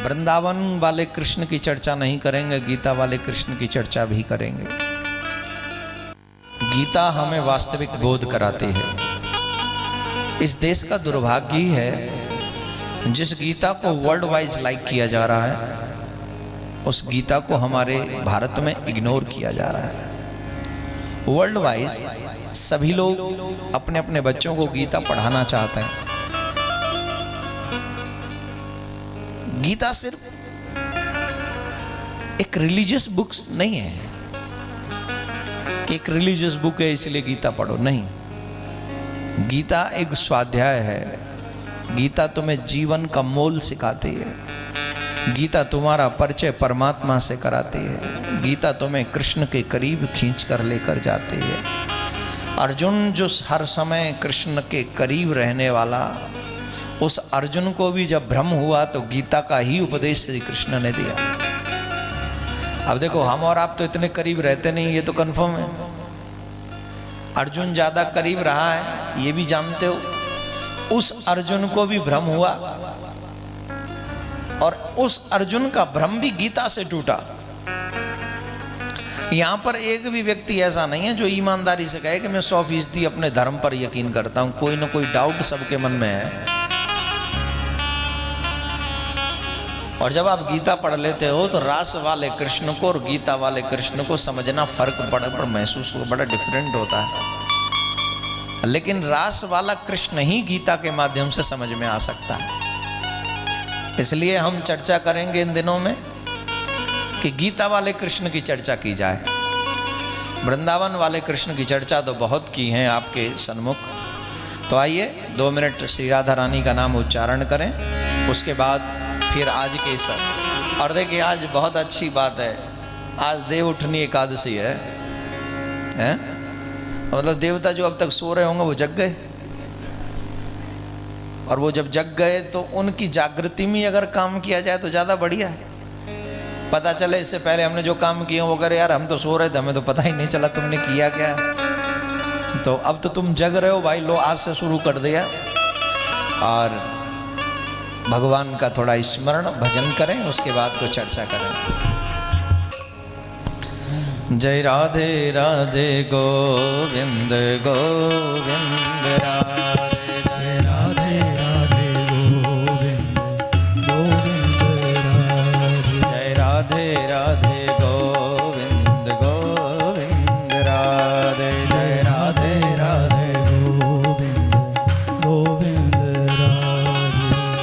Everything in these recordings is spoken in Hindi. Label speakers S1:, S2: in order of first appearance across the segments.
S1: वृंदावन वाले कृष्ण की चर्चा नहीं करेंगे, गीता वाले कृष्ण की चर्चा भी करेंगे। गीता हमें वास्तविक बोध कराती है। इस देश का दुर्भाग्य ही है, जिस गीता को वर्ल्ड वाइज लाइक किया जा रहा है, उस गीता को हमारे भारत में इग्नोर किया जा रहा है। वर्ल्ड वाइज सभी लोग अपने अपने बच्चों को गीता पढ़ाना चाहते हैं। गीता सिर्फ एक रिलीजियस बुक्स नहीं है कि एक रिलीजियस बुक है इसलिए गीता पढ़ो, नहीं। गीता एक स्वाध्याय है। गीता तुम्हें जीवन का मोल सिखाती है। गीता तुम्हारा परिचय परमात्मा से कराती है। गीता तुम्हें कृष्ण के करीब खींच कर लेकर जाती है। अर्जुन जो हर समय कृष्ण के करीब रहने वाला, उस अर्जुन को भी जब भ्रम हुआ तो गीता का ही उपदेश श्री कृष्ण ने दिया। अब देखो, हम और आप तो इतने करीब रहते नहीं, ये तो कंफर्म है। अर्जुन ज्यादा करीब रहा है, ये भी जानते हो। उस अर्जुन को भी भ्रम हुआ और उस अर्जुन का भ्रम भी गीता से टूटा। यहां पर एक भी व्यक्ति ऐसा नहीं है जो ईमानदारी से कहे कि मैं 100% अपने धर्म पर यकीन करता हूं। कोई ना कोई डाउट सबके मन में है। और जब आप गीता पढ़ लेते हो तो रास वाले कृष्ण को और गीता वाले कृष्ण को समझना फर्क बड़ा महसूस हो, बड़ा डिफरेंट होता है। लेकिन रास वाला कृष्ण ही गीता के माध्यम से समझ में आ सकता है। इसलिए हम चर्चा करेंगे इन दिनों में कि गीता वाले कृष्ण की चर्चा की जाए। वृंदावन वाले कृष्ण की चर्चा तो बहुत की है आपके सन्मुख। तो आइए 2 मिनट श्री राधा रानी का नाम उच्चारण करें, उसके बाद फिर आज के सब। और देखिए, आज बहुत अच्छी बात है, आज देव उठनी एकादशी है, हैं? मतलब देवता जो अब तक सो रहे होंगे वो जग गए, और वो जब जग गए तो उनकी जागृति में अगर काम किया जाए तो ज़्यादा बढ़िया है। पता चले इससे पहले हमने जो काम किए वो करे, यार हम तो सो रहे थे, हमें तो पता ही नहीं चला तुमने किया क्या। तो अब तो तुम जग रहे हो भाई, लो आज से शुरू कर दिया। और भगवान का थोड़ा स्मरण भजन करें, उसके बाद को चर्चा करें। जय राधे राधे गोविंद गोविंद राधे, जय राधे राधे गोविंद गोविंद राधे, जय राधे राधे गोविंद गोविंद राधे, जय राधे राधे गोविंद गोविंद राधे,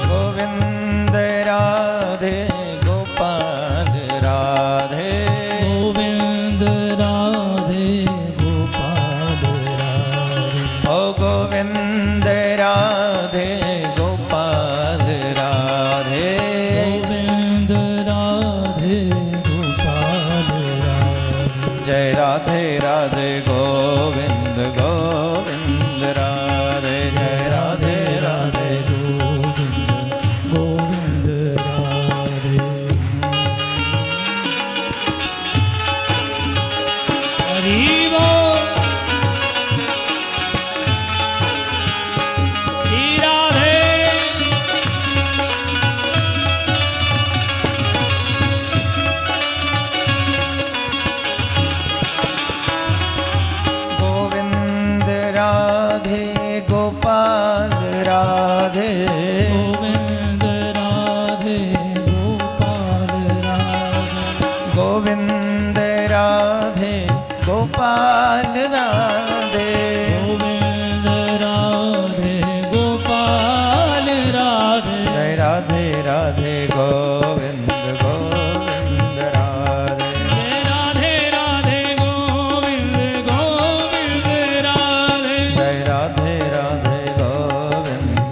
S1: गोविंद राधे गोपाल राधे, गोविंद राधे गोपाल राधे, ओ गोविंद राधे गोपाल राधे, गोविंद राधे गोपाल राधे, जय राधे राधे गोविंद गोविंद राधे, जय राधे राधे गोविंद गोविंद राधे। हरि बोल। श्री राधे। गोविंद राधे गोपाल राधे, गोविंद राधे गोपाल राधे, गोविंद राधे गोपाल राधे, गोविंद राधे गोपाल राधे, जय राधे राधे गोविंद गोविंद राधे, जय राधे राधे गोविंद गोविंद राधे, जय राधे राधे गोविंद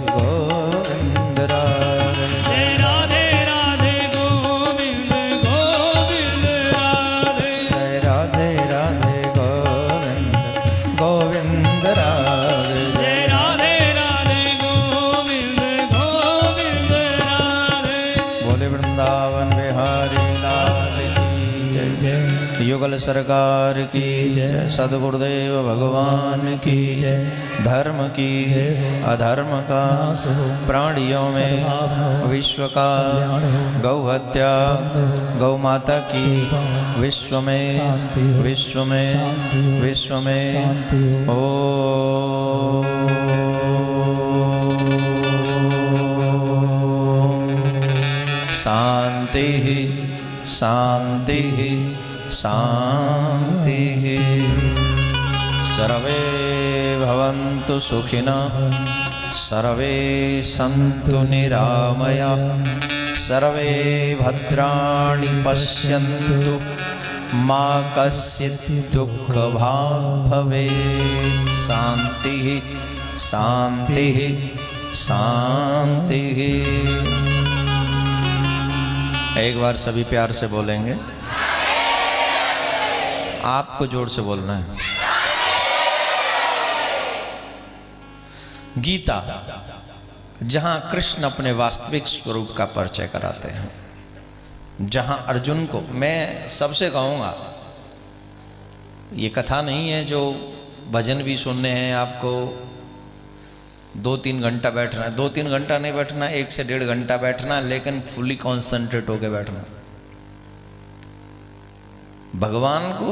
S1: गोविंद राधे, जय राधे राधे गोविंद गोविंद राधे, जय राधे राधे गोविंद गोविंद राधे, जय राधे राधे गोविंद गोविंद राधे। बोले वृंदावन बिहारी लाल की जय जय। युगल सरकार की जय, सद्गुरुदेव भगवान की जय। धर्म की अधर्म का प्राणियों में विश्व का गौ हत्या गौ माता की विश्व में विश्व में विश्व में ओ शांति शांति शांति। सर्वे भवन्तु सुखिनः सर्वे सन्तु निरामया सर्वे भद्राणि पश्यन्तु मा कश्चित् दुःखभाग् भवेत्। शांति शांति शांति। एक बार सभी प्यार से बोलेंगे, आपको जोर से बोलना है। गीता, जहां कृष्ण अपने वास्तविक स्वरूप का परिचय कराते हैं, जहां अर्जुन को, मैं सबसे कहूंगा, ये कथा नहीं है जो भजन भी सुनने हैं आपको 2-3 घंटा बैठना है, 2-3 घंटा नहीं बैठना, 1 से 1.5 घंटा बैठना, लेकिन फुली कॉन्सेंट्रेट होकर बैठना। भगवान को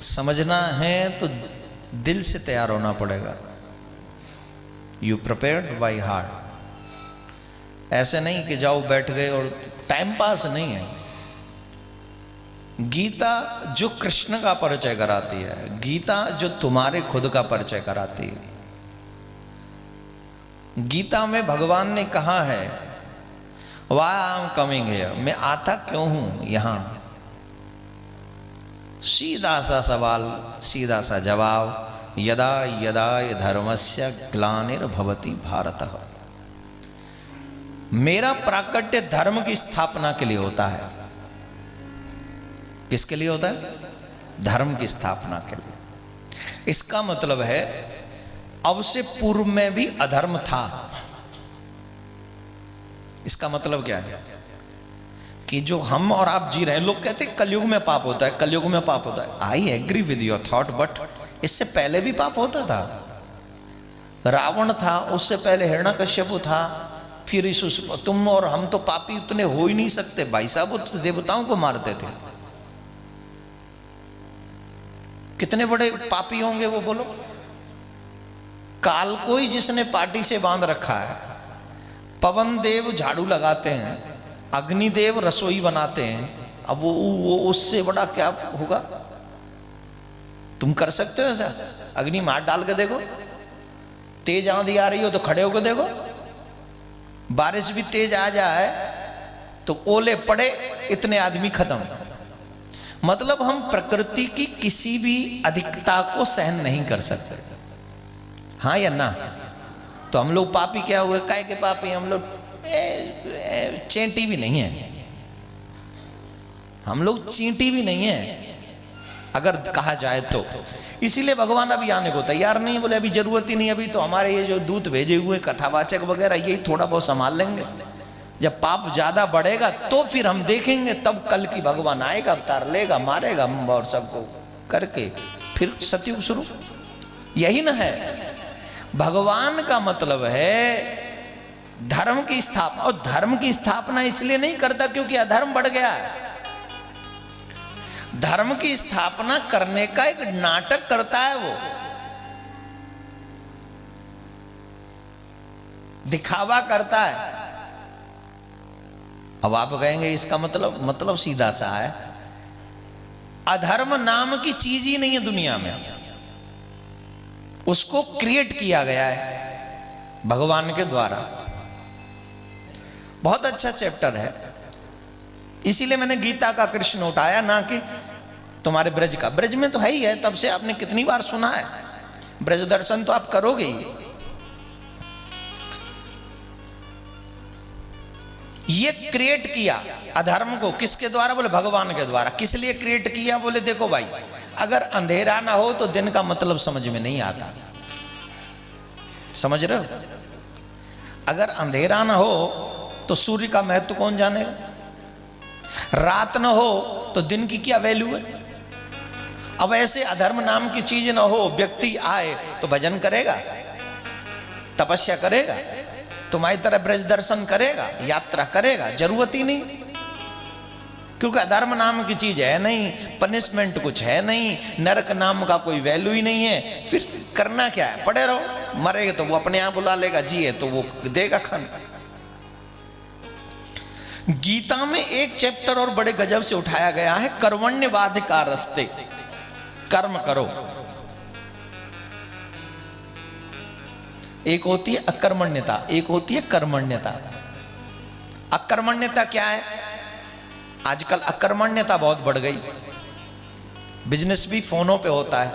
S1: समझना है तो दिल से तैयार होना पड़ेगा। You prepared by heart. ऐसे नहीं कि जाओ बैठ गए और टाइम पास नहीं है। गीता जो कृष्ण का परिचय कराती है, गीता जो तुम्हारे खुद का परिचय कराती है। गीता में भगवान ने कहा है why I am coming here, मैं आता क्यों हूं यहां। सीधा सा सवाल, सीधा सा जवाब, यदा यदा धर्मस्य ग्लानिर्भवति भारतः। मेरा प्राकट्य धर्म की स्थापना के लिए होता है। किसके लिए होता है? धर्म की स्थापना के लिए। इसका मतलब है अब से पूर्व में भी अधर्म था। इसका मतलब क्या है कि जो हम और आप जी रहे हैं, लोग कहते हैं कलयुग में पाप होता है, कलयुग में पाप होता है। I agree with your thought, but इससे पहले भी पाप होता था। रावण था, उससे पहले हिरण्यकश्यप था, फिर तुम और हम तो पापी उतने हो ही नहीं सकते भाई साहब। वो तो देवताओं को मारते थे। कितने बड़े पापी होंगे वो, बोलो। काल को ही जिसने पार्टी से बांध रखा है। पवन देव झाड़ू लगाते हैं, अग्निदेव रसोई बनाते हैं। अब वो उससे बड़ा क्या होगा? तुम कर सकते हो ऐसा? अग्नि में हाथ डाल के देखो, तेज आंधी आ रही हो तो खड़े होकर देखो। बारिश भी तेज आ जाए तो ओले पड़े, इतने आदमी खत्म। मतलब हम प्रकृति की किसी भी अधिकता को सहन नहीं कर सकते। हाँ या ना? तो हम लोग पापी क्या हुए? काय के पापी हम लोग? चींटी भी नहीं है हम लोग, चींटी भी नहीं है अगर कहा जाए तो। इसीलिए भगवान अभी आने को तैयार नहीं। बोले अभी जरूरत ही नहीं, अभी तो हमारे ये जो दूत भेजे हुए कथावाचक वगैरह यही थोड़ा बहुत संभाल लेंगे। जब पाप ज्यादा बढ़ेगा तो फिर हम देखेंगे, तब कल की भगवान आएगा, अवतार लेगा, मारेगा और सबको करके फिर सतयुग शुरू। यही ना है भगवान का मतलब है धर्म की स्थापना। और धर्म की स्थापना इसलिए नहीं करता क्योंकि अधर्म बढ़ गया है। धर्म की स्थापना करने का एक नाटक करता है वो, दिखावा करता है। अब आप कहेंगे इसका मतलब सीधा सा है, अधर्म नाम की चीज ही नहीं है दुनिया में। उसको क्रिएट किया गया है भगवान के द्वारा। बहुत अच्छा चैप्टर है, इसीलिए मैंने गीता का कृष्ण उठाया, ना कि तुम्हारे ब्रज का। ब्रज में तो है ही है, तब से आपने कितनी बार सुना है। ब्रज दर्शन तो आप करोगे ही। ये क्रिएट किया अधर्म को किसके द्वारा? बोले भगवान के द्वारा। किस लिए क्रिएट किया? बोले देखो भाई, अगर अंधेरा ना हो तो दिन का मतलब समझ में नहीं आता। समझ रहे हो? अगर अंधेरा ना हो तो सूर्य का महत्व कौन जानेगा? रात न हो तो दिन की क्या वैल्यू है? अब ऐसे अधर्म नाम की चीज ना हो, व्यक्ति आए तो भजन करेगा, तपस्या करेगा, तुम्हारी तरह ब्रज दर्शन करेगा, यात्रा करेगा, जरूरत ही नहीं, क्योंकि अधर्म नाम की चीज है नहीं, पनिशमेंट कुछ है नहीं, नरक नाम का कोई वैल्यू ही नहीं है, फिर करना क्या है? पड़े रहो, मरेगा तो वो अपने आप बुला लेगा, जिए तो वो देगा खाना। गीता में एक चैप्टर और बड़े गजब से उठाया गया है, कर्मण्यवाद का रस्ते, कर्म करो। एक होती है अकर्मण्यता, एक होती है कर्मण्यता। अकर्मण्यता क्या है? आजकल अकर्मण्यता बहुत बढ़ गई, बिजनेस भी फोनों पे होता है,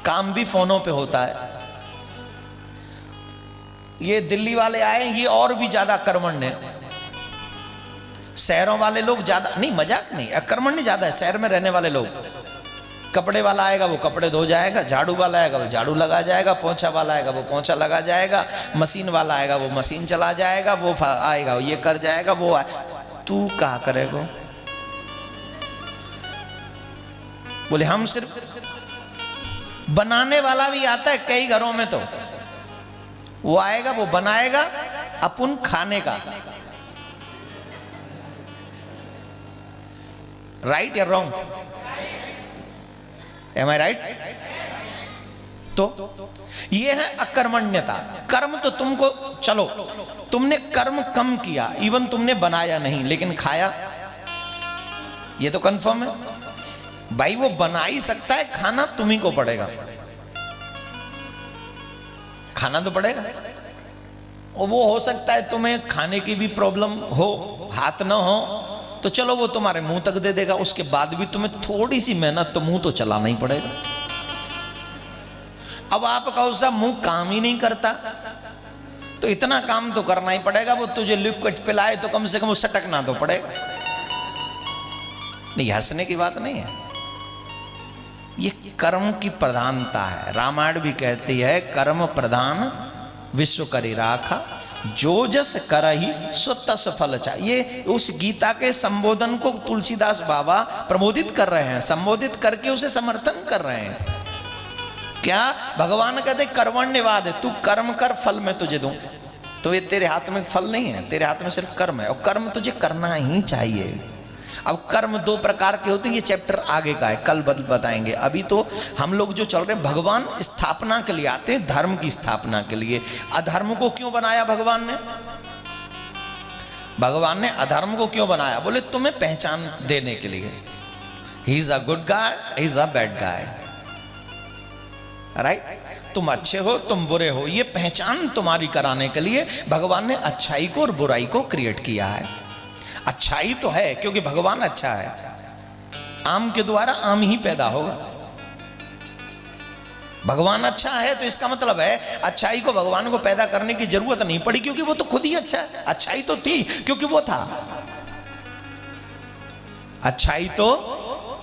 S1: काम भी फोनों पे होता है। ये दिल्ली वाले आए, ये और भी ज्यादा कर्मण्य, शहरों वाले लोग ज्यादा नहीं, मजाक नहीं, अकर्मण्य ज्यादा है शहर में रहने वाले लोग। कपड़े वाला आएगा वो कपड़े धो जाएगा, झाड़ू वाला आएगा वो झाड़ू लगा जाएगा, पोंछा वाला आएगा वो पोंछा लगा जाएगा, मशीन वाला आएगा वो मशीन चला जाएगा, वो आएगा वो ये कर जाएगा, वो तू क्या करेगा? बोले हम सिर्फ बनाने वाला भी आता है कई घरों में, तो वो आएगा वो बनाएगा, अपन खाने का। राइट या रॉन्ग? एम आई राइट? तो ये है अकर्मण्यता। कर्म तो तुमको, चलो तुमने कर्म कम किया, इवन तुमने बनाया नहीं लेकिन खाया, ये तो कंफर्म है भाई। वो बना ही सकता है, खाना तुम्ही को पड़ेगा, खाना तो पड़ेगा। और वो हो सकता है तुम्हें खाने की भी प्रॉब्लम हो, हाथ ना हो, तो चलो वो तुम्हारे मुंह तक दे देगा, उसके बाद भी तुम्हें थोड़ी सी मेहनत तो मुंह तो चलाना ही पड़ेगा। अब आप कहो साहब मुंह काम ही नहीं करता, तो इतना काम तो करना ही पड़ेगा। वो तुझे लिक्विड पिलाए तो कम से कम वो सटकना तो पड़ेगा। नहीं, हंसने की बात नहीं है, ये कर्म की प्रधानता है। रामायण भी कहती है कर्म प्रधान विश्व करी राखा, जो जस करहि सो तस फल चा। ये उस गीता के संबोधन को तुलसीदास बाबा प्रमोदित कर रहे हैं, संबोधित करके उसे समर्थन कर रहे हैं। क्या भगवान कहते कर्मण्यवाद है, तू कर्म कर फल मैं तुझे दूं। तो ये तेरे हाथ में फल नहीं है, तेरे हाथ में सिर्फ कर्म है, और कर्म तुझे करना ही चाहिए। अब कर्म दो प्रकार के होते हैं, ये चैप्टर आगे का है, कल बताएंगे। अभी तो हम लोग जो चल रहे, भगवान स्थापना के लिए आते हैं, धर्म की स्थापना के लिए। अधर्म को क्यों बनाया भगवान ने? भगवान ने अधर्म को क्यों बनाया? बोले तुम्हें पहचान देने के लिए। He is a good guy, he is a bad guy, right? तुम अच्छे हो, तुम बुरे हो, ये पहचान तुम्हारी कराने के लिए भगवान ने अच्छाई को और बुराई को क्रिएट किया है। अच्छाई तो है क्योंकि भगवान अच्छा है, आम के द्वारा आम ही पैदा होगा। भगवान अच्छा है तो इसका मतलब है अच्छाई को भगवान को पैदा करने की जरूरत नहीं पड़ी, क्योंकि वो तो खुद ही अच्छा है। अच्छाई तो थी क्योंकि वो था, अच्छाई तो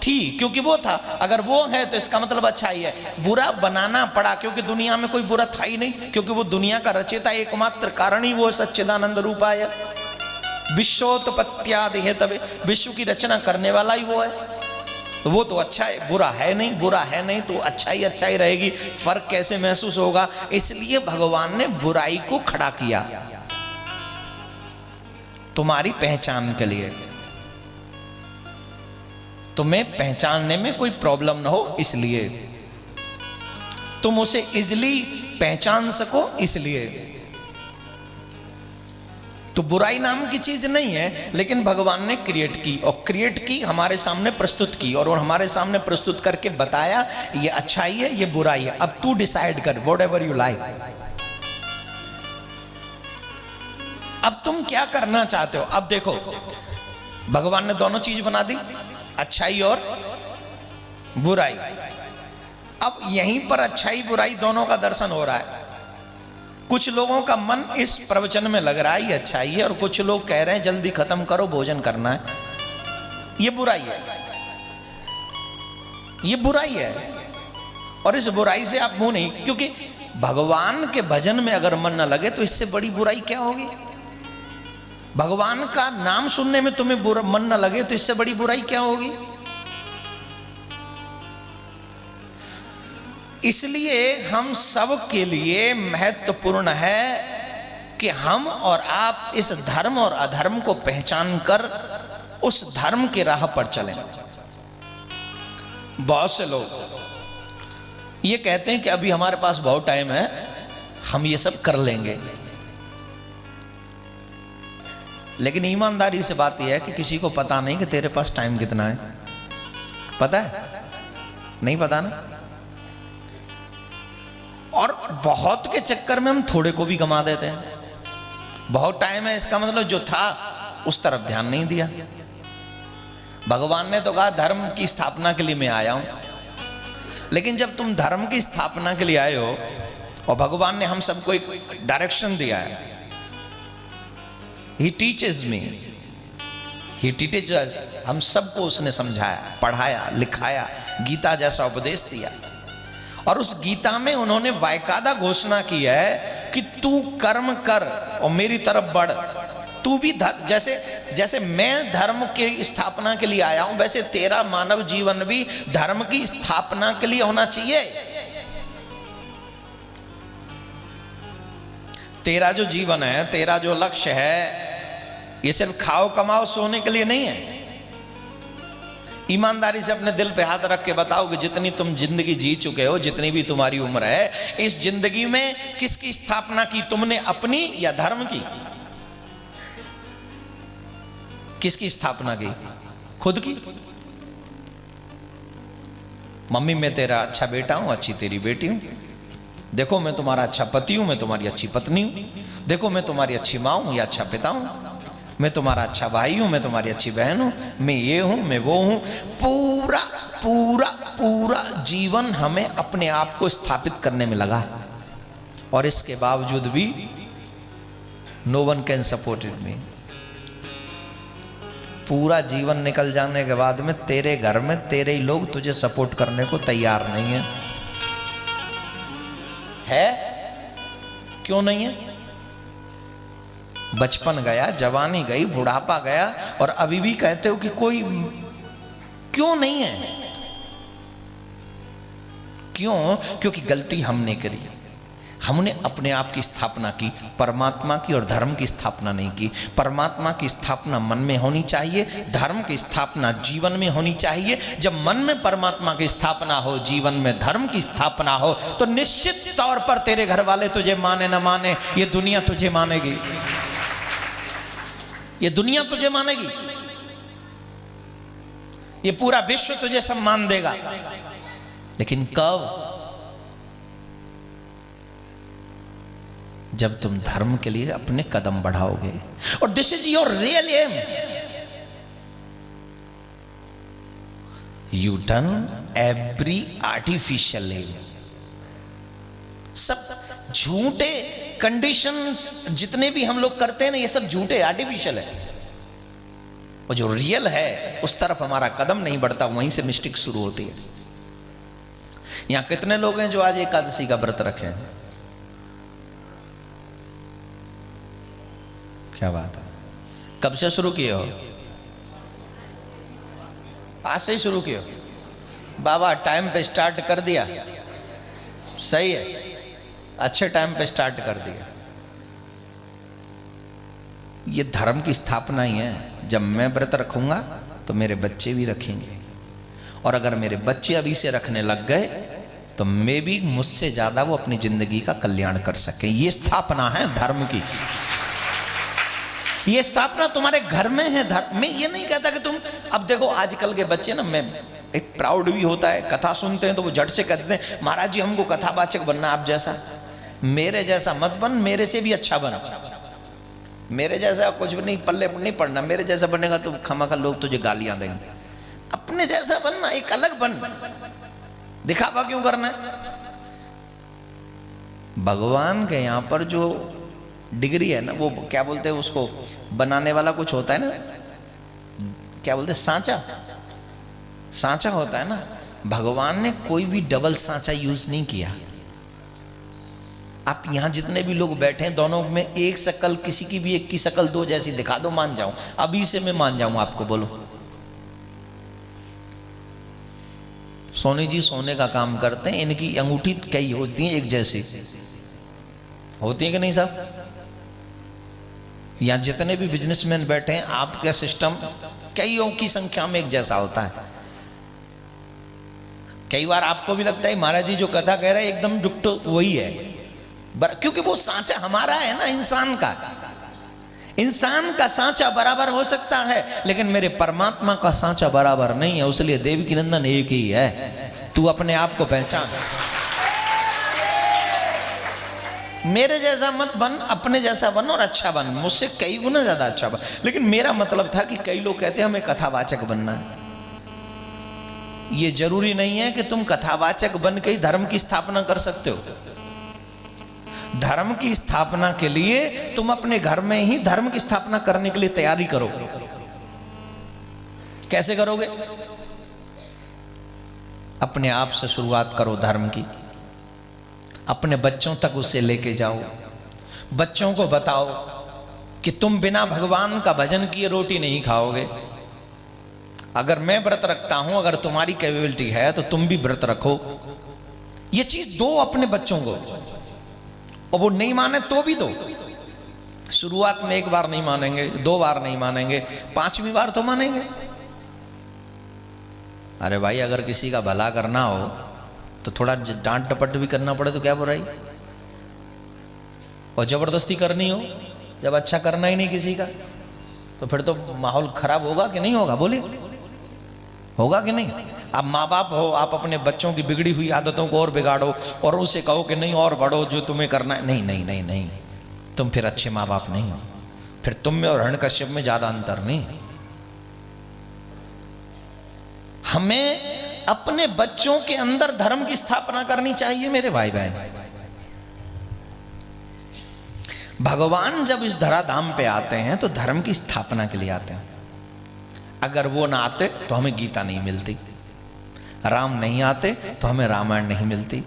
S1: थी क्योंकि वो था। अगर वो है तो इसका मतलब अच्छाई है। बुरा बनाना पड़ा क्योंकि दुनिया में कोई बुरा था ही नहीं, क्योंकि वो दुनिया का रचयिता एकमात्र कारण ही वो सच्चिदानंद रूप आया। विश्वोत्पत्त्यादि है, तब विश्व की रचना करने वाला ही वो है। तो वो तो अच्छा है, बुरा है नहीं, बुरा है नहीं तो अच्छा ही रहेगी। फर्क कैसे महसूस होगा? इसलिए भगवान ने बुराई को खड़ा किया तुम्हारी पहचान के लिए, तुम्हें पहचानने में कोई प्रॉब्लम ना हो, इसलिए तुम उसे इजिली पहचान सको, इसलिए। तो बुराई नाम की चीज नहीं है, लेकिन भगवान ने क्रिएट की, और क्रिएट की हमारे सामने प्रस्तुत की, और हमारे सामने प्रस्तुत करके बताया ये अच्छाई है, ये बुराई है। अब तू डिसाइड कर, व्हाट एवर यू लाइक। अब तुम क्या करना चाहते हो? अब देखो, भगवान ने दोनों चीज बना दी, अच्छाई और बुराई। अब यहीं पर अच्छाई बुराई दोनों का दर्शन हो रहा है। कुछ लोगों का मन इस प्रवचन में लग रहा है ये अच्छाई है, और कुछ लोग कह रहे हैं जल्दी खत्म करो, भोजन करना है, ये बुराई है, ये बुराई है। और इस बुराई से आप मुंह नहीं, क्योंकि भगवान के भजन में अगर मन न लगे तो इससे बड़ी बुराई क्या होगी? भगवान का नाम सुनने में तुम्हें बुरा मन न लगे तो इससे बड़ी बुराई क्या होगी। इसलिए हम सब के लिए महत्वपूर्ण है कि हम और आप इस धर्म और अधर्म को पहचान कर उस धर्म के राह पर चलें। बहुत से लोग ये कहते हैं कि अभी हमारे पास बहुत टाइम है, हम ये सब कर लेंगे। लेकिन ईमानदारी से बात यह है कि किसी को पता नहीं कि तेरे पास टाइम कितना है। पता है? नहीं पता ना। और बहुत के चक्कर में हम थोड़े को भी गंवा देते हैं। बहुत टाइम है इसका मतलब जो था उस तरफ ध्यान नहीं दिया। भगवान ने तो कहा धर्म की स्थापना के लिए मैं आया हूं, लेकिन जब तुम धर्म की स्थापना के लिए आए हो और भगवान ने हम सबको एक डायरेक्शन दिया है, He teaches me, He teaches us, हम सबको उसने समझाया, पढ़ाया, लिखाया, गीता जैसा उपदेश दिया। और उस गीता में उन्होंने वायकादा घोषणा की है कि तू कर्म कर और मेरी तरफ बढ़। तू भी जैसे जैसे मैं धर्म की स्थापना के लिए आया हूं, वैसे तेरा मानव जीवन भी धर्म की स्थापना के लिए होना चाहिए। तेरा जो जीवन है, तेरा जो लक्ष्य है, ये सिर्फ खाओ कमाओ सोने के लिए नहीं है। ईमानदारी से अपने दिल पे हाथ रख के बताओ कि जितनी तुम जिंदगी जी चुके हो, जितनी भी तुम्हारी उम्र है, इस जिंदगी में किसकी स्थापना की तुमने, अपनी या धर्म की? किसकी स्थापना की? खुद की। मम्मी मैं तेरा अच्छा बेटा हूं, अच्छी तेरी बेटी हूं। देखो मैं तुम्हारा अच्छा पति हूं, मैं तुम्हारी अच्छी पत्नी हूं। देखो मैं तुम्हारी अच्छी मां हूं या अच्छा पिता हूं। मैं तुम्हारा अच्छा भाई हूं, मैं तुम्हारी अच्छी बहन हूं। मैं ये हूं, मैं वो हूं। पूरा पूरा पूरा जीवन हमें अपने आप को स्थापित करने में लगा, और इसके बावजूद भी no one can support me. पूरा जीवन निकल जाने के बाद में तेरे घर में तेरे ही लोग तुझे सपोर्ट करने को तैयार नहीं है? क्यों नहीं है? बचपन गया, जवानी गई, बुढ़ापा गया, और अभी भी कहते हो कि कोई क्यों नहीं है? क्यों? क्योंकि गलती हमने करी। हमने अपने आप की स्थापना की, परमात्मा की और धर्म की स्थापना नहीं की। परमात्मा की स्थापना मन में होनी चाहिए, धर्म की स्थापना जीवन में होनी चाहिए। जब मन में परमात्मा की स्थापना हो, जीवन में धर्म की स्थापना हो, तो निश्चित तौर पर तेरे घर वाले तुझे माने न माने, ये दुनिया तुझे मानेगी। ये दुनिया तुझे मानेगी, ये पूरा विश्व तुझे सम्मान देगा। लेकिन कब? जब तुम धर्म के लिए अपने कदम बढ़ाओगे। और this is your real aim. You done every artificial aim. सब झूठे कंडीशंस जितने भी हम लोग करते हैं ना, ये सब झूठे आर्टिफिशियल है। और जो रियल है उस तरफ हमारा कदम नहीं बढ़ता, वहीं से मिस्टेक शुरू होती है। यहां कितने लोग हैं जो आज एकादशी का व्रत रखे हैं? क्या बात है। कब से शुरू किए हो? आज से ही शुरू किए हो? बाबा टाइम पे स्टार्ट कर दिया, सही है, अच्छे टाइम पे स्टार्ट कर दिया। ये धर्म की स्थापना ही है। जब मैं व्रत रखूंगा तो मेरे बच्चे भी रखेंगे, और अगर मेरे बच्चे अभी से रखने लग गए तो मैं भी मुझसे ज्यादा वो अपनी जिंदगी का कल्याण कर सके। ये स्थापना है धर्म की। ये स्थापना तुम्हारे घर में है। धर्म में ये नहीं कहता कि तुम, अब देखो आजकल के बच्चे ना, मैं एक प्राउड भी होता है, कथा सुनते हैं तो वो झट से कहते हैं महाराज जी हमको कथावाचक बनना, आप जैसा। मेरे जैसा मत बन, मेरे से भी अच्छा बन। मेरे जैसा कुछ भी नहीं, पल्ले नहीं पड़ना। मेरे जैसा बनेगा तो खामखा लोग तुझे गालियां देंगे। अपने जैसा बनना, एक अलग बन। दिखावा क्यों करना है? भगवान के यहां पर जो डिग्री है ना, वो क्या बोलते हैं उसको, बनाने वाला कुछ होता है ना, क्या बोलते हैं, सांचा। सांचा होता है ना। भगवान ने कोई भी डबल सांचा यूज नहीं किया। आप यहाँ जितने भी लोग बैठे हैं, दोनों में एक शक्ल, किसी की भी एक की शक्ल दो जैसी दिखा दो, मान जाऊं, अभी से मैं मान जाऊं आपको। बोलो, सोनी जी सोने का काम करते हैं, इनकी अंगूठी कई होती है एक जैसी होती है कि नहीं साहब? यहाँ जितने भी बिजनेसमैन बैठे हैं, आपका सिस्टम कईयों की संख्या में एक जैसा होता है। कई बार आपको भी लगता है महाराज जी जो कथा कह रहे हैं एकदम डुक्टो वही है, क्योंकि वो सांचा हमारा है ना, इंसान का। इंसान का सांचा बराबर हो सकता है, लेकिन मेरे परमात्मा का सांचा बराबर नहीं है। इसलिए देवकी नंदन एक ही है। तू अपने आप को पहचान, मेरे जैसा मत बन, अपने जैसा बन और अच्छा बन, मुझसे कई गुना ज्यादा अच्छा बन। लेकिन मेरा मतलब था कि कई लोग कहते हैं हमें कथावाचक बनना है। ये जरूरी नहीं है कि तुम कथावाचक बन के ही धर्म की स्थापना कर सकते हो। धर्म की स्थापना के लिए तुम अपने घर में ही धर्म की स्थापना करने के लिए तैयारी करो। कैसे करोगे? अपने आप से शुरुआत करो धर्म की, अपने बच्चों तक उसे लेके जाओ। बच्चों को बताओ कि तुम बिना भगवान का भजन किए रोटी नहीं खाओगे। अगर मैं व्रत रखता हूं, अगर तुम्हारी कैपेबिलिटी है तो तुम भी व्रत रखो। ये चीज दो अपने बच्चों को, और वो नहीं माने तो भी दो। शुरुआत में एक बार नहीं मानेंगे, दो बार नहीं मानेंगे, पांचवी बार तो मानेंगे। अरे भाई, अगर किसी का भला करना हो तो थोड़ा डांट डपट भी करना पड़े तो क्या बुराई? और जबरदस्ती करनी हो, जब अच्छा करना ही नहीं किसी का, तो फिर तो माहौल खराब होगा कि नहीं होगा? बोलिए, होगा कि नहीं? आप माँ बाप हो, आप अपने बच्चों की बिगड़ी हुई आदतों को और बिगाड़ो और उसे कहो कि नहीं और बढ़ो, जो तुम्हें करना है। नहीं नहीं नहीं नहीं, तुम फिर अच्छे माँ बाप नहीं हो। फिर तुम में और हिरण्यकश्यप में ज्यादा अंतर नहीं। हमें अपने बच्चों के अंदर धर्म की स्थापना करनी चाहिए मेरे भाई बहन। भगवान जब इस धराधाम पे आते हैं तो धर्म की स्थापना के लिए आते हैं। अगर वो ना आते तो हमें गीता नहीं मिलती, राम नहीं आते तो हमें रामायण नहीं मिलती।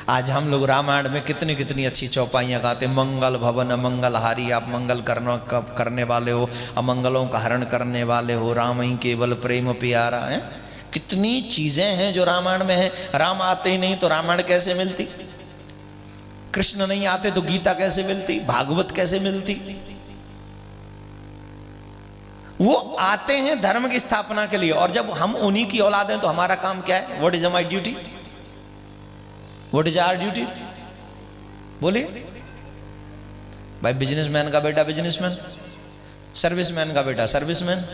S1: आज हम लोग रामायण में कितनी कितनी अच्छी चौपाइयाँ गाते, मंगल भवन मंगलहारी, आप मंगल करने वाले हो, अमंगलों का हरण करने वाले हो, राम ही केवल प्रेम प्यारा है। कितनी चीजें हैं जो रामायण में है। राम आते ही नहीं तो रामायण कैसे मिलती? कृष्ण नहीं आते तो गीता कैसे मिलती? भागवत कैसे मिलती? वो आते हैं धर्म की स्थापना के लिए। और जब हम उन्हीं की औलाद हैं तो हमारा काम क्या है? What is my duty? What is our duty? बोलिए भाई। बिजनेसमैन का बेटा बिजनेसमैन, सर्विसमैन का बेटा सर्विसमैन,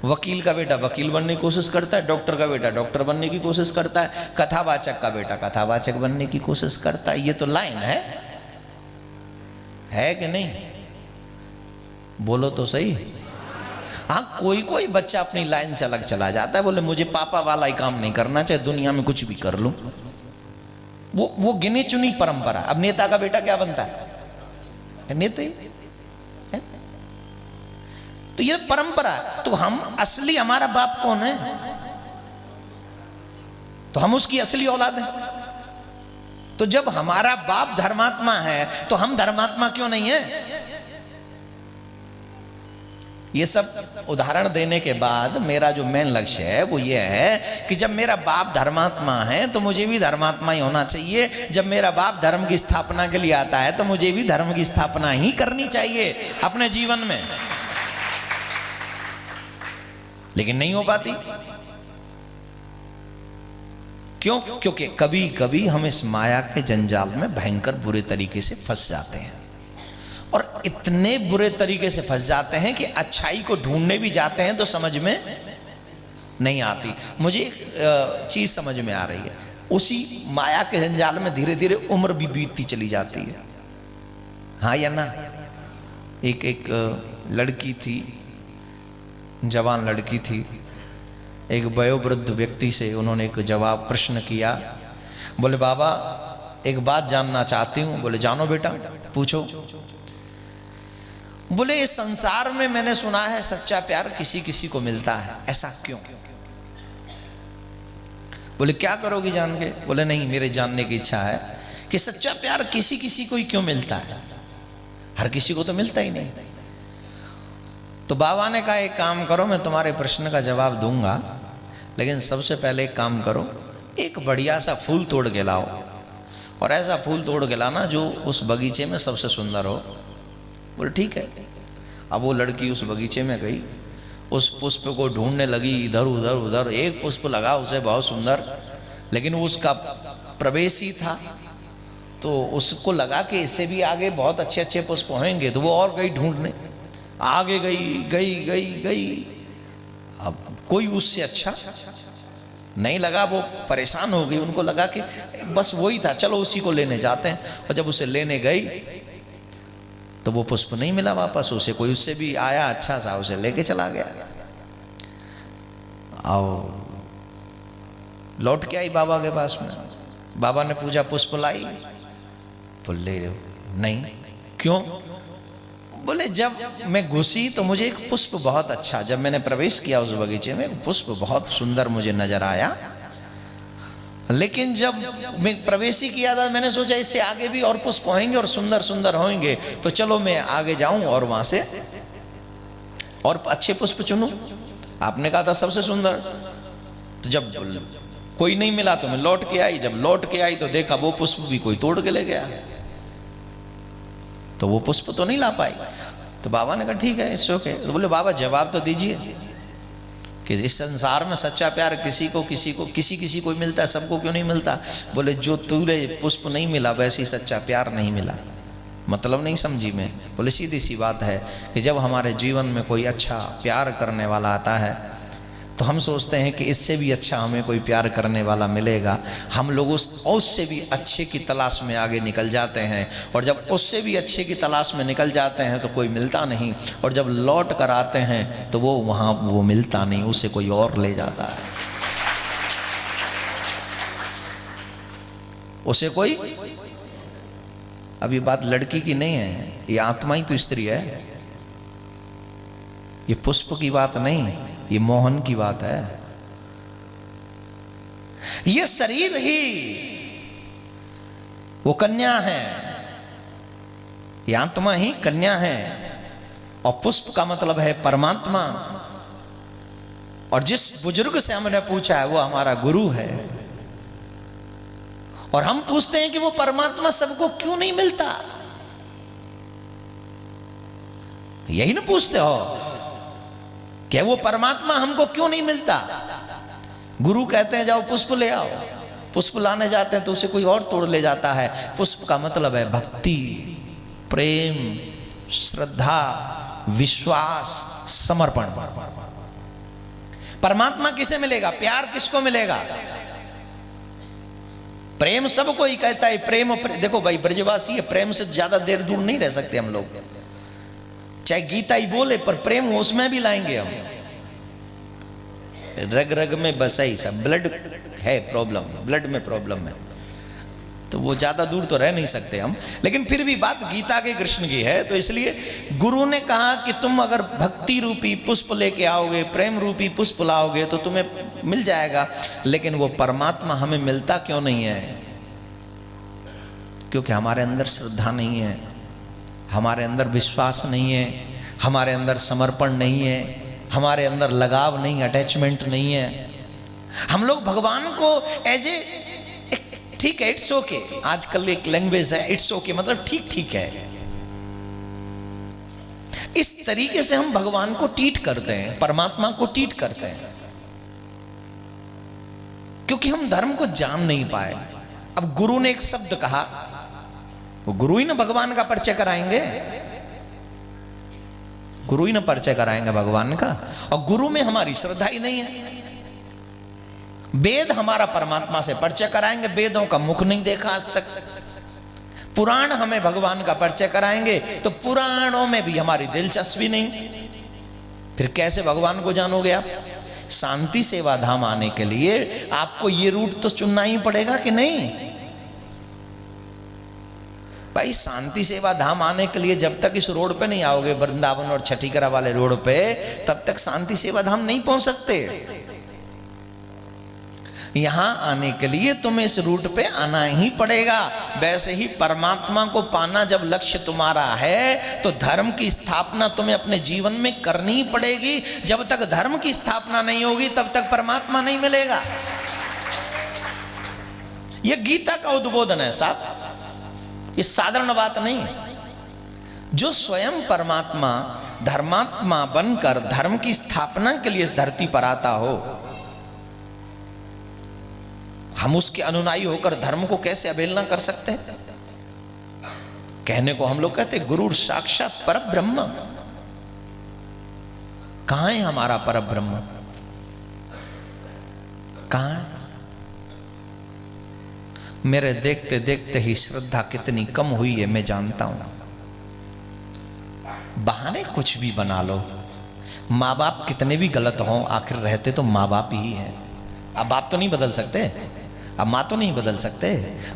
S1: वकील का बेटा वकील बनने की कोशिश करता है, डॉक्टर का बेटा डॉक्टर बनने की कोशिश करता है, कथावाचक का बेटा कथावाचक बनने की कोशिश करता है। ये तो लाइन है कि नहीं? बोलो तो सही। हाँ, कोई कोई बच्चा अपनी लाइन से अलग चला जाता है, बोले मुझे पापा वाला ही काम नहीं करना, चाहे दुनिया में कुछ भी कर लूं। वो गिनी चुनी परंपरा। अब नेता का बेटा क्या बनता है? नेता ही है। तो ये परंपरा। तो हम असली, हमारा बाप कौन है? तो हम उसकी असली औलाद हैं। तो जब हमारा बाप धर्मात्मा है तो हम धर्मात्मा क्यों नहीं है? ये सब उदाहरण देने के बाद मेरा जो मेन लक्ष्य है वो ये है कि जब मेरा बाप धर्मात्मा है तो मुझे भी धर्मात्मा ही होना चाहिए। जब मेरा बाप धर्म की स्थापना के लिए आता है तो मुझे भी धर्म की स्थापना ही करनी चाहिए अपने जीवन में। लेकिन नहीं हो पाती। क्यों? क्योंकि कभी कभी हम इस माया के जंजाल में भयंकर बुरे तरीके से फंस जाते हैं, और इतने बुरे तरीके से फंस जाते हैं कि अच्छाई को ढूंढने भी जाते हैं तो समझ में नहीं आती। मुझे एक चीज समझ में आ रही है, उसी माया के जंजाल में धीरे धीरे उम्र भी बीतती चली जाती है। हाँ या ना? एक लड़की थी, जवान लड़की थी। एक वयोवृद्ध व्यक्ति से उन्होंने एक जवाब प्रश्न किया। बोले बाबा एक बात जानना चाहती हूँ। बोले जानो बेटा, पूछो। बोले इस संसार में मैंने सुना है सच्चा प्यार किसी किसी को मिलता है, ऐसा क्यों? बोले क्या करोगी जान के? बोले नहीं, मेरे जानने की इच्छा है कि सच्चा प्यार किसी किसी को ही क्यों मिलता है, हर किसी को तो मिलता ही नहीं। तो बाबा ने कहा एक काम करो, मैं तुम्हारे प्रश्न का जवाब दूंगा, लेकिन सबसे पहले एक काम करो, एक बढ़िया सा फूल तोड़ के लाओ, और ऐसा फूल तोड़ के लाना जो उस बगीचे में सबसे सुंदर हो। बोले ठीक है। अब वो लड़की उस बगीचे में गई, उस पुष्प को ढूंढने लगी, इधर उधर उधर, एक पुष्प लगा उसे बहुत सुंदर, लेकिन वो उसका प्रवेश ही था, तो उसको लगा कि इससे भी आगे बहुत अच्छे अच्छे पुष्प होंगे, तो वो और गई ढूंढने, आगे गई गई गई गई, अब कोई उससे अच्छा नहीं लगा, वो परेशान हो गई, उनको लगा कि बस वही था, चलो उसी को लेने जाते हैं। और जब उसे लेने गई तो वो पुष्प नहीं मिला वापस उसे, कोई उससे भी आया अच्छा सा, उसे लेके चला गया। और लौट के आई बाबा के पास में, बाबा ने पूछा पुष्प लाई? बोले नहीं। क्यों? बोले जब मैं घुसी तो मुझे एक पुष्प बहुत अच्छा, जब मैंने प्रवेश किया उस बगीचे में, पुष्प बहुत सुंदर मुझे नजर आया, लेकिन जब मैं प्रवेश ही किया था मैंने सोचा इससे आगे भी और पुष्प होंगे और सुंदर सुंदर होंगे, तो चलो मैं आगे जाऊं और वहां से और अच्छे पुष्प चुनूं। आपने कहा था सबसे सुंदर। तो जब कोई नहीं मिला तो मैं लौट के आई, जब लौट के आई तो देखा वो पुष्प भी कोई तोड़ के ले गया, तो वो पुष्प तो नहीं ला पाई। तो बाबा ने कहा ठीक है, इट्स ओके। तो बोले बाबा जवाब तो दीजिए कि इस संसार में सच्चा प्यार किसी किसी को मिलता है, सबको क्यों नहीं मिलता? बोले जो तुझे पुष्प नहीं मिला वैसे सच्चा प्यार नहीं मिला। मतलब नहीं समझी मैं? बोले सीधी सी बात है कि जब हमारे जीवन में कोई अच्छा प्यार करने वाला आता है तो हम सोचते हैं कि इससे भी अच्छा हमें कोई प्यार करने वाला मिलेगा, हम लोग उससे भी अच्छे की तलाश में आगे निकल जाते हैं, और जब उससे भी अच्छे की तलाश में निकल जाते हैं तो कोई मिलता नहीं, और जब लौट कर आते हैं तो वो वहाँ वो मिलता नहीं, उसे कोई और ले जाता है, उसे कोई। अब ये बात लड़की की नहीं है, ये आत्मा ही तो स्त्री है, ये पुष्प की बात नहीं, ये मोहन की बात है। ये शरीर ही वो कन्या है, ये आत्मा ही कन्या है, और पुष्प का मतलब है परमात्मा। और जिस बुजुर्ग से हमने पूछा है वो हमारा गुरु है, और हम पूछते हैं कि वो परमात्मा सबको क्यों नहीं मिलता? यही ना पूछते हो कि वो परमात्मा हमको क्यों नहीं मिलता? गुरु कहते हैं जाओ पुष्प ले आओ, पुष्प लाने जाते हैं तो उसे कोई और तोड़ ले जाता है। पुष्प का मतलब है भक्ति, प्रेम, श्रद्धा, विश्वास, समर्पण। परमात्मा किसे मिलेगा? प्यार किसको मिलेगा? प्रेम सबको ही कहता है, प्रेम देखो भाई ब्रजवासी है, प्रेम से ज्यादा देर दूर नहीं रह सकते हम लोग, चाहे गीता ही बोले पर प्रेम उसमें भी लाएंगे हम। रग रग में बसा ही सब, ब्लड है प्रॉब्लम, ब्लड में प्रॉब्लम है, तो वो ज्यादा दूर तो रह नहीं सकते हम, लेकिन फिर भी बात गीता के कृष्ण की है। तो इसलिए गुरु ने कहा कि तुम अगर भक्ति रूपी पुष्प लेके आओगे, प्रेम रूपी पुष्प लाओगे तो तुम्हें मिल जाएगा, लेकिन वो परमात्मा हमें मिलता क्यों नहीं है? क्योंकि हमारे अंदर श्रद्धा नहीं है, हमारे अंदर विश्वास नहीं है, हमारे अंदर समर्पण नहीं है, हमारे अंदर लगाव नहीं, अटैचमेंट नहीं है। हम लोग भगवान को एज ए, ठीक है इट्स ओके, आजकल एक लैंग्वेज है इट्स ओके, मतलब ठीक ठीक है, इस तरीके से हम भगवान को ट्रीट करते हैं, परमात्मा को ट्रीट करते हैं, क्योंकि हम धर्म को जान नहीं पाए। अब गुरु ने एक शब्द कहा, वो गुरु ही ना भगवान का परिचय कराएंगे, गुरु ही ना परिचय कराएंगे भगवान का, और गुरु में हमारी श्रद्धा ही नहीं है। वेद हमारा परमात्मा से परिचय कराएंगे, वेदों का मुख नहीं देखा आज तक। पुराण हमें भगवान का परिचय कराएंगे तो पुराणों में भी हमारी दिलचस्पी नहीं, फिर कैसे भगवान को जानोगे आप? शांति सेवा धाम आने के लिए आपको ये रूट तो चुनना ही पड़ेगा कि नहीं भाई? शांति सेवा धाम आने के लिए जब तक इस रोड पे नहीं आओगे, वृंदावन और छठीकरा वाले रोड पे, तब तक शांति सेवा धाम नहीं पहुंच सकते। यहां आने के लिए तुम्हें इस रूट पे आना ही पड़ेगा। वैसे ही परमात्मा को पाना जब लक्ष्य तुम्हारा है तो धर्म की स्थापना तुम्हें अपने जीवन में करनी ही पड़ेगी। जब तक धर्म की स्थापना नहीं होगी तब तक परमात्मा नहीं मिलेगा। यह गीता का उद्बोधन है साहब, ये साधारण बात नहीं है। जो स्वयं परमात्मा धर्मात्मा बनकर धर्म की स्थापना के लिए इस धरती पर आता हो, हम उसके अनुयायी होकर धर्म को कैसे अवहेलना कर सकते हैं? कहने को हम लोग कहते गुरु साक्षात परब्रह्म। कहां है हमारा परब्रह्म? कहां है? मेरे देखते देखते ही श्रद्धा कितनी कम हुई है मैं जानता हूं। बहाने कुछ भी बना लो, माँ बाप कितने भी गलत हों आखिर रहते तो माँ बाप ही है। अब बाप तो नहीं बदल सकते, अब माँ तो नहीं बदल सकते,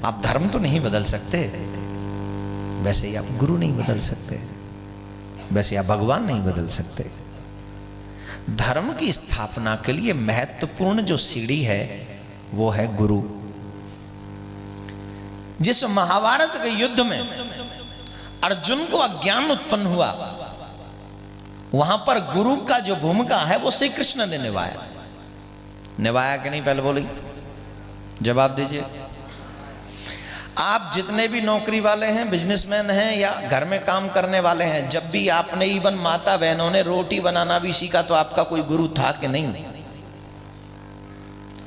S1: आप धर्म तो नहीं बदल सकते, वैसे ही आप गुरु नहीं बदल सकते, वैसे आप भगवान नहीं बदल सकते। धर्म की स्थापना के लिए महत्वपूर्ण जो सीढ़ी है वो है गुरु। जिस महाभारत के युद्ध में अर्जुन को अज्ञान उत्पन्न हुआ, वहां पर गुरु का जो भूमिका है वो श्री कृष्ण ने निभाया। निभाया कि नहीं? पहले बोलिए, जवाब दीजिए। आप जितने भी नौकरी वाले हैं, बिजनेसमैन हैं या घर में काम करने वाले हैं, जब भी आपने इवन माता बहनों ने रोटी बनाना भी सीखा तो आपका कोई गुरु था कि नहीं?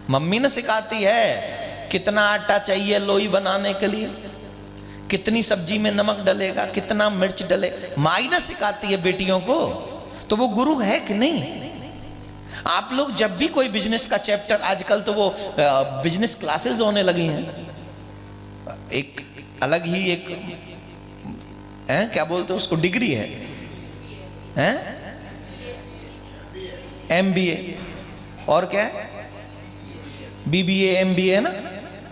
S1: मम्मी ने सिखाती है कितना आटा चाहिए लोई बनाने के लिए, कितनी सब्जी में नमक डलेगा, कितना मिर्च डले, माई ने सिखाती है बेटियों को। तो वो गुरु है कि नहीं? आप लोग जब भी कोई बिजनेस का चैप्टर, आजकल तो वो बिजनेस क्लासेस होने लगी हैं, एक अलग ही एक क्या बोलते हैं उसको, डिग्री है MBA और क्या है BBA MBA है ना,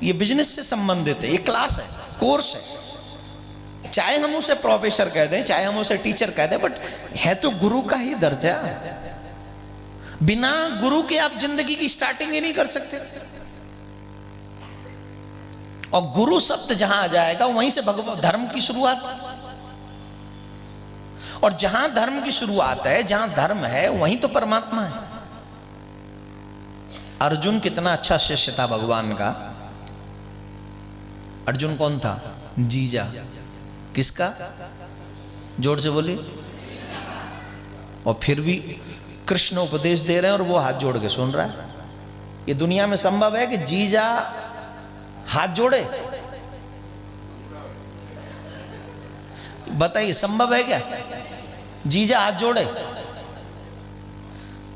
S1: ये बिजनेस से संबंधित है, ये क्लास है, कोर्स है। चाहे हम उसे प्रोफेसर कह दें, चाहे हम उसे टीचर कह दें, बट है तो गुरु का ही दर्जा। बिना गुरु के आप जिंदगी की स्टार्टिंग ही नहीं कर सकते। और गुरु शब्द जहां आ जाएगा वहीं से भगवान धर्म की शुरुआत। और जहां धर्म की शुरुआत है, जहां धर्म है, वहीं तो परमात्मा है। अर्जुन कितना अच्छा शिष्य था भगवान का। अर्जुन कौन था? जीजा। किसका? जोर से बोलिए। और फिर भी कृष्ण उपदेश दे रहे हैं और वो हाथ जोड़ के सुन रहा है। ये दुनिया में संभव है कि जीजा हाथ जोड़े? बताइए, संभव है क्या? जीजा हाथ जोड़े,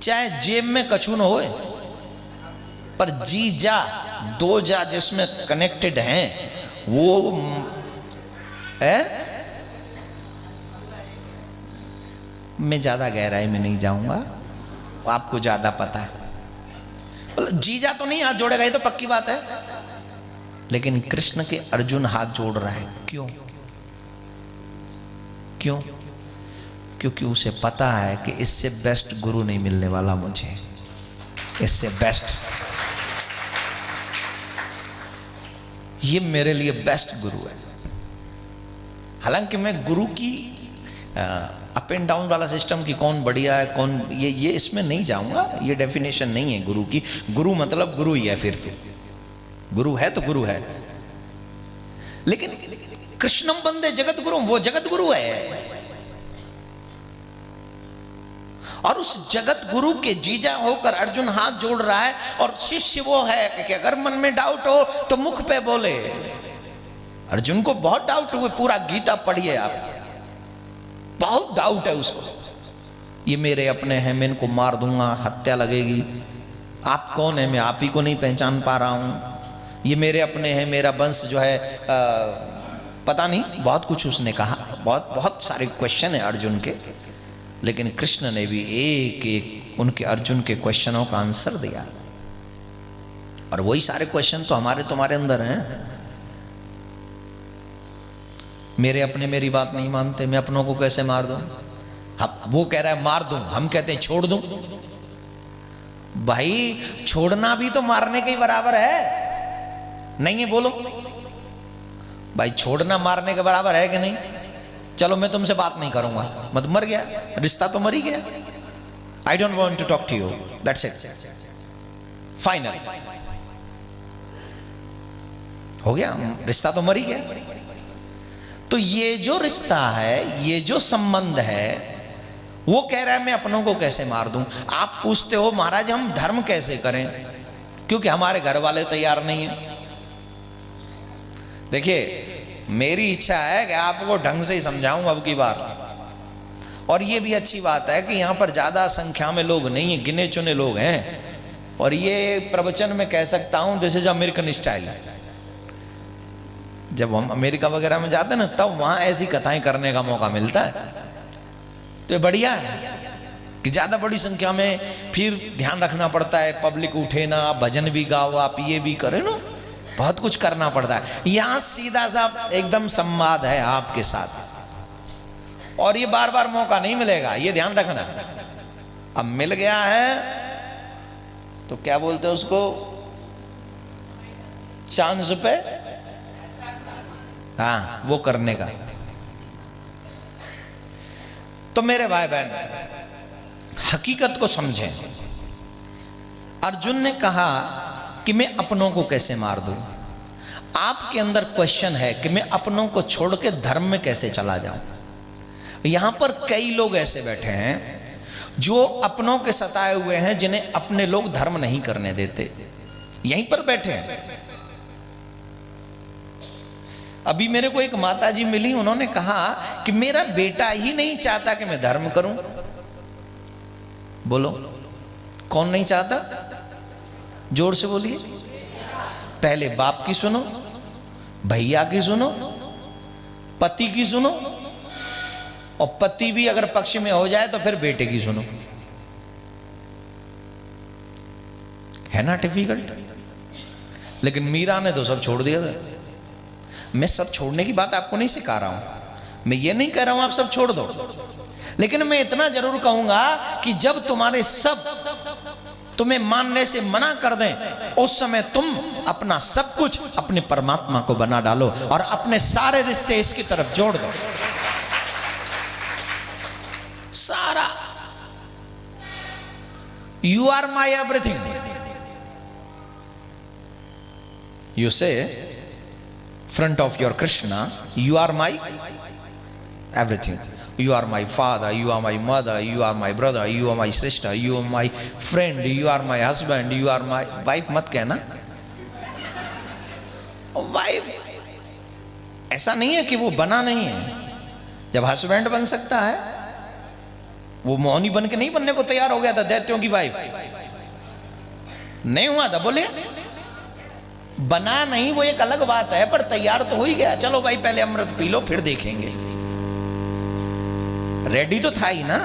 S1: चाहे जेब में कछु न होए, पर जीजा, दो जा जिसमें कनेक्टेड हैं वो है। मैं ज्यादा गहराई में नहीं जाऊंगा, आपको ज्यादा पता है। जीजा तो नहीं हाथ जोड़ेगा, ये तो पक्की बात है। लेकिन कृष्ण के अर्जुन हाथ जोड़ रहा है। क्यों? क्यों? क्योंकि उसे पता है कि इससे बेस्ट गुरु नहीं मिलने वाला मुझे, इससे बेस्ट, ये मेरे लिए बेस्ट गुरु है। हालांकि मैं गुरु की अप एंड डाउन वाला सिस्टम की कौन बढ़िया है कौन, ये इसमें नहीं जाऊंगा, ये डेफिनेशन नहीं है गुरु की। गुरु मतलब गुरु ही है, फिर तो गुरु है तो गुरु है। लेकिन कृष्णम वंदे जगत गुरु, वो जगत गुरु है। और उस जगत गुरु के जीजा होकर अर्जुन हाथ जोड़ रहा है। और शिष्य वो है कि अगर मन में डाउट हो तो मुख पे बोले। अर्जुन को बहुत डाउट हुए, पूरा गीता पढ़िए आप, बहुत डाउट है उसको। ये मेरे अपने हैं, मैं इनको मार दूंगा, हत्या लगेगी। आप कौन है? मैं आप ही को नहीं पहचान पा रहा हूं। ये मेरे अपने हैं, मेरा वंश जो है पता नहीं, बहुत कुछ उसने कहा, बहुत सारे क्वेश्चन है अर्जुन के। लेकिन कृष्ण ने भी एक एक उनके अर्जुन के क्वेश्चनों का आंसर दिया। और वही सारे क्वेश्चन तो हमारे तुम्हारे अंदर हैं। मेरे अपने मेरी बात नहीं मानते, मैं अपनों को कैसे मार दूं? हम, वो कह रहा है मार दूं, हम कहते हैं छोड़ दूं। भाई छोड़ना भी तो मारने के ही बराबर है, नहीं है? बोलो भाई, छोड़ना मारने के बराबर है कि नहीं? चलो मैं तुमसे बात नहीं करूंगा, मत, मर गया, रिश्ता तो मर ही गया। I don't want to talk to you, that's it, final हो गया, रिश्ता तो मर ही गया। तो ये जो रिश्ता है, ये जो संबंध है, वो कह रहा है मैं अपनों को कैसे मार दूं। आप पूछते हो महाराज हम धर्म कैसे करें, क्योंकि हमारे घर वाले तैयार नहीं है। देखिए मेरी इच्छा है कि आपको ढंग से ही समझाऊं अब की बार, और ये भी अच्छी बात है कि यहाँ पर ज्यादा संख्या में लोग नहीं है, गिने चुने लोग हैं, और ये प्रवचन में कह सकता हूं दिस इज अमेरिकन स्टाइल। जब हम अमेरिका वगैरह में जाते हैं ना, तब वहां ऐसी कथाएं करने का मौका मिलता है, तो ये बढ़िया है कि ज्यादा बड़ी संख्या में फिर ध्यान रखना पड़ता है, पब्लिक उठे ना, आप भजन भी गाओ, आप ये भी करें ना, बहुत कुछ करना पड़ता है। यहां सीधा सा एकदम संवाद है आपके साथ, और ये बार बार मौका नहीं मिलेगा, ये ध्यान रखना। अब मिल गया है तो क्या बोलते हैं उसको, चांस पे, हाँ, वो करने का। तो मेरे भाई बहन हकीकत को समझें। अर्जुन ने कहा कि मैं अपनों को कैसे मार दूं। आपके अंदर क्वेश्चन है कि मैं अपनों को छोड़ के धर्म में कैसे चला जाऊं। यहां पर कई लोग ऐसे बैठे हैं जो अपनों के सताए हुए हैं, जिन्हें अपने लोग धर्म नहीं करने देते, यहीं पर बैठे हैं। अभी मेरे को एक माताजी मिली, उन्होंने कहा कि मेरा बेटा ही नहीं चाहता कि मैं धर्म करूं। बोलो कौन नहीं चाहता, जोर से बोलिए। पहले बाप की सुनो, भैया की सुनो, पति की सुनो, और पति भी अगर पक्ष में हो जाए तो फिर बेटे की सुनो। है ना डिफिकल्ट? लेकिन मीरा ने तो सब छोड़ दिया था। मैं सब छोड़ने की बात आपको नहीं सिखा रहा हूं, मैं ये नहीं कह रहा हूं आप सब छोड़ दो, लेकिन मैं इतना जरूर कहूंगा कि जब तुम्हारे सब तुम्हें मानने से मना कर दें, उस समय तुम अपना सब कुछ अपने परमात्मा को बना डालो और अपने सारे रिश्ते इसकी तरफ जोड़ दो। सारा, you are my everything, you से front of your Krishna, you are my everything. You are my father, you are my mother, you are my brother, you are my sister, you are my friend, you are my husband, you are my wife. मत कहना वाइफ, ऐसा नहीं है कि वो बना नहीं है। जब हस्बैंड बन सकता है, वो मौनी बन के नहीं बनने को तैयार हो गया था दैत्यों की वाइफ, नहीं हुआ था, बोले बना नहीं, वो एक अलग बात है, पर तैयार तो हो ही गया। चलो भाई पहले अमृत पी लो फिर देखेंगे, रेडी तो था ही ना।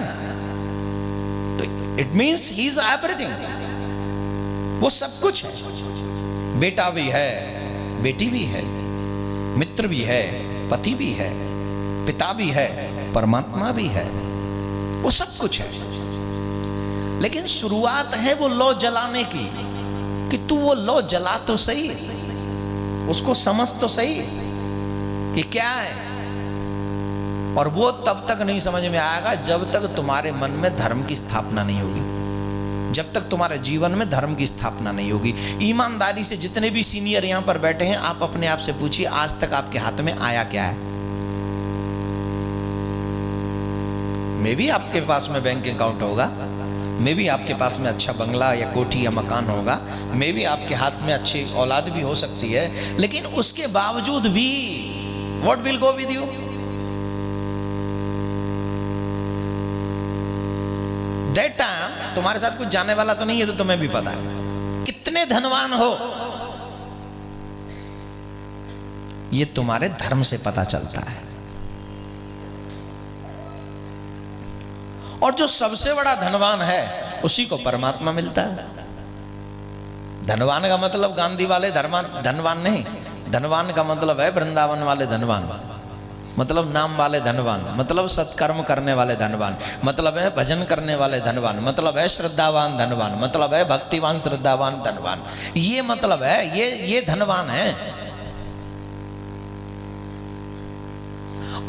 S1: तो it means he is everything, वो सब कुछ है। बेटा भी है, बेटी भी है, मित्र भी है, पति भी है, पिता भी है, परमात्मा भी है, वो सब कुछ है। लेकिन शुरुआत है वो लौ जलाने की, कि तू वो लो जला तो सही, उसको समझ तो सही कि क्या है। और वो तब तक नहीं समझ में आएगा जब तक तुम्हारे मन में धर्म की स्थापना नहीं होगी, जब तक तुम्हारे जीवन में धर्म की स्थापना नहीं होगी। ईमानदारी से जितने भी सीनियर यहां पर बैठे हैं, आप अपने आप से पूछिए आज तक आपके हाथ में आया क्या है। मे भी आपके पास में बैंक अकाउंट होगा, मे भी आपके पास में अच्छा बंगला या कोठी या मकान होगा, मे भी आपके हाथ में अच्छी औलाद भी हो सकती है, लेकिन उसके बावजूद भी what will go with you? That time तुम्हारे साथ कुछ जाने वाला तो नहीं है, तो तुम्हें भी पता है। कितने धनवान हो ये तुम्हारे धर्म से पता चलता है। और जो सबसे बड़ा धनवान है उसी को परमात्मा मिलता है। धनवान का मतलब गांधी वाले धनवान नहीं, धनवान का मतलब है वृंदावन वाले धनवान। मतलब नाम वाले धनवान, मतलब सत्कर्म करने वाले धनवान, मतलब है भजन करने वाले धनवान, मतलब है श्रद्धावान धनवान, मतलब है भक्तिवान श्रद्धावान धनवान। ये मतलब है, ये धनवान है।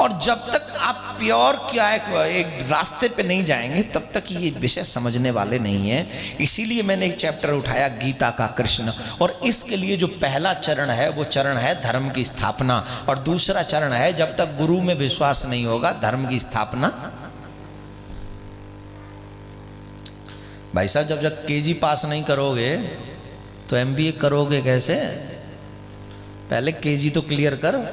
S1: और जब तक आप प्योर क्या एक रास्ते पे नहीं जाएंगे तब तक ये विषय समझने वाले नहीं है। इसीलिए मैंने एक चैप्टर उठाया गीता का कृष्ण, और इसके लिए जो पहला चरण है वो चरण है धर्म की स्थापना, और दूसरा चरण है जब तक गुरु में विश्वास नहीं होगा धर्म की स्थापना। भाई साहब, जब तक केजी पास नहीं करोगे तो एमबीए करोगे कैसे? पहले केजी तो क्लियर कर।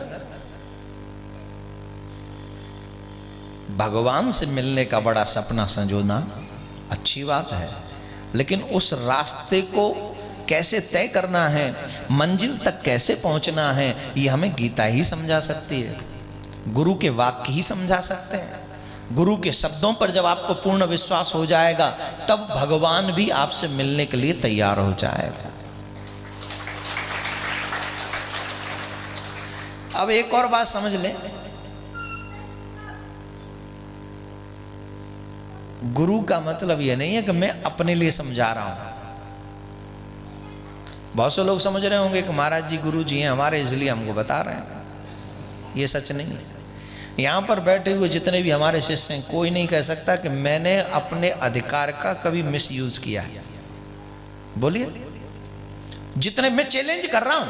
S1: भगवान से मिलने का बड़ा सपना संजोना अच्छी बात है, लेकिन उस रास्ते को कैसे तय करना है, मंजिल तक कैसे पहुंचना है, ये हमें गीता ही समझा सकती है। गुरु के वाक्य ही समझा सकते हैं। गुरु के शब्दों पर जब आपको पूर्ण विश्वास हो जाएगा तब भगवान भी आपसे मिलने के लिए तैयार हो जाएगा। अब एक और बात समझ लें, गुरु का मतलब यह नहीं है कि मैं अपने लिए समझा रहा हूं। बहुत से लोग समझ रहे होंगे कि महाराज जी गुरु जी हैं हमारे, इसलिए हमको बता रहे हैं। ये सच नहीं है। यहां पर बैठे हुए जितने भी हमारे शिष्य हैं, कोई नहीं कह सकता कि मैंने अपने अधिकार का कभी मिस यूज किया है। बोलिए, जितने मैं चैलेंज कर रहा हूं,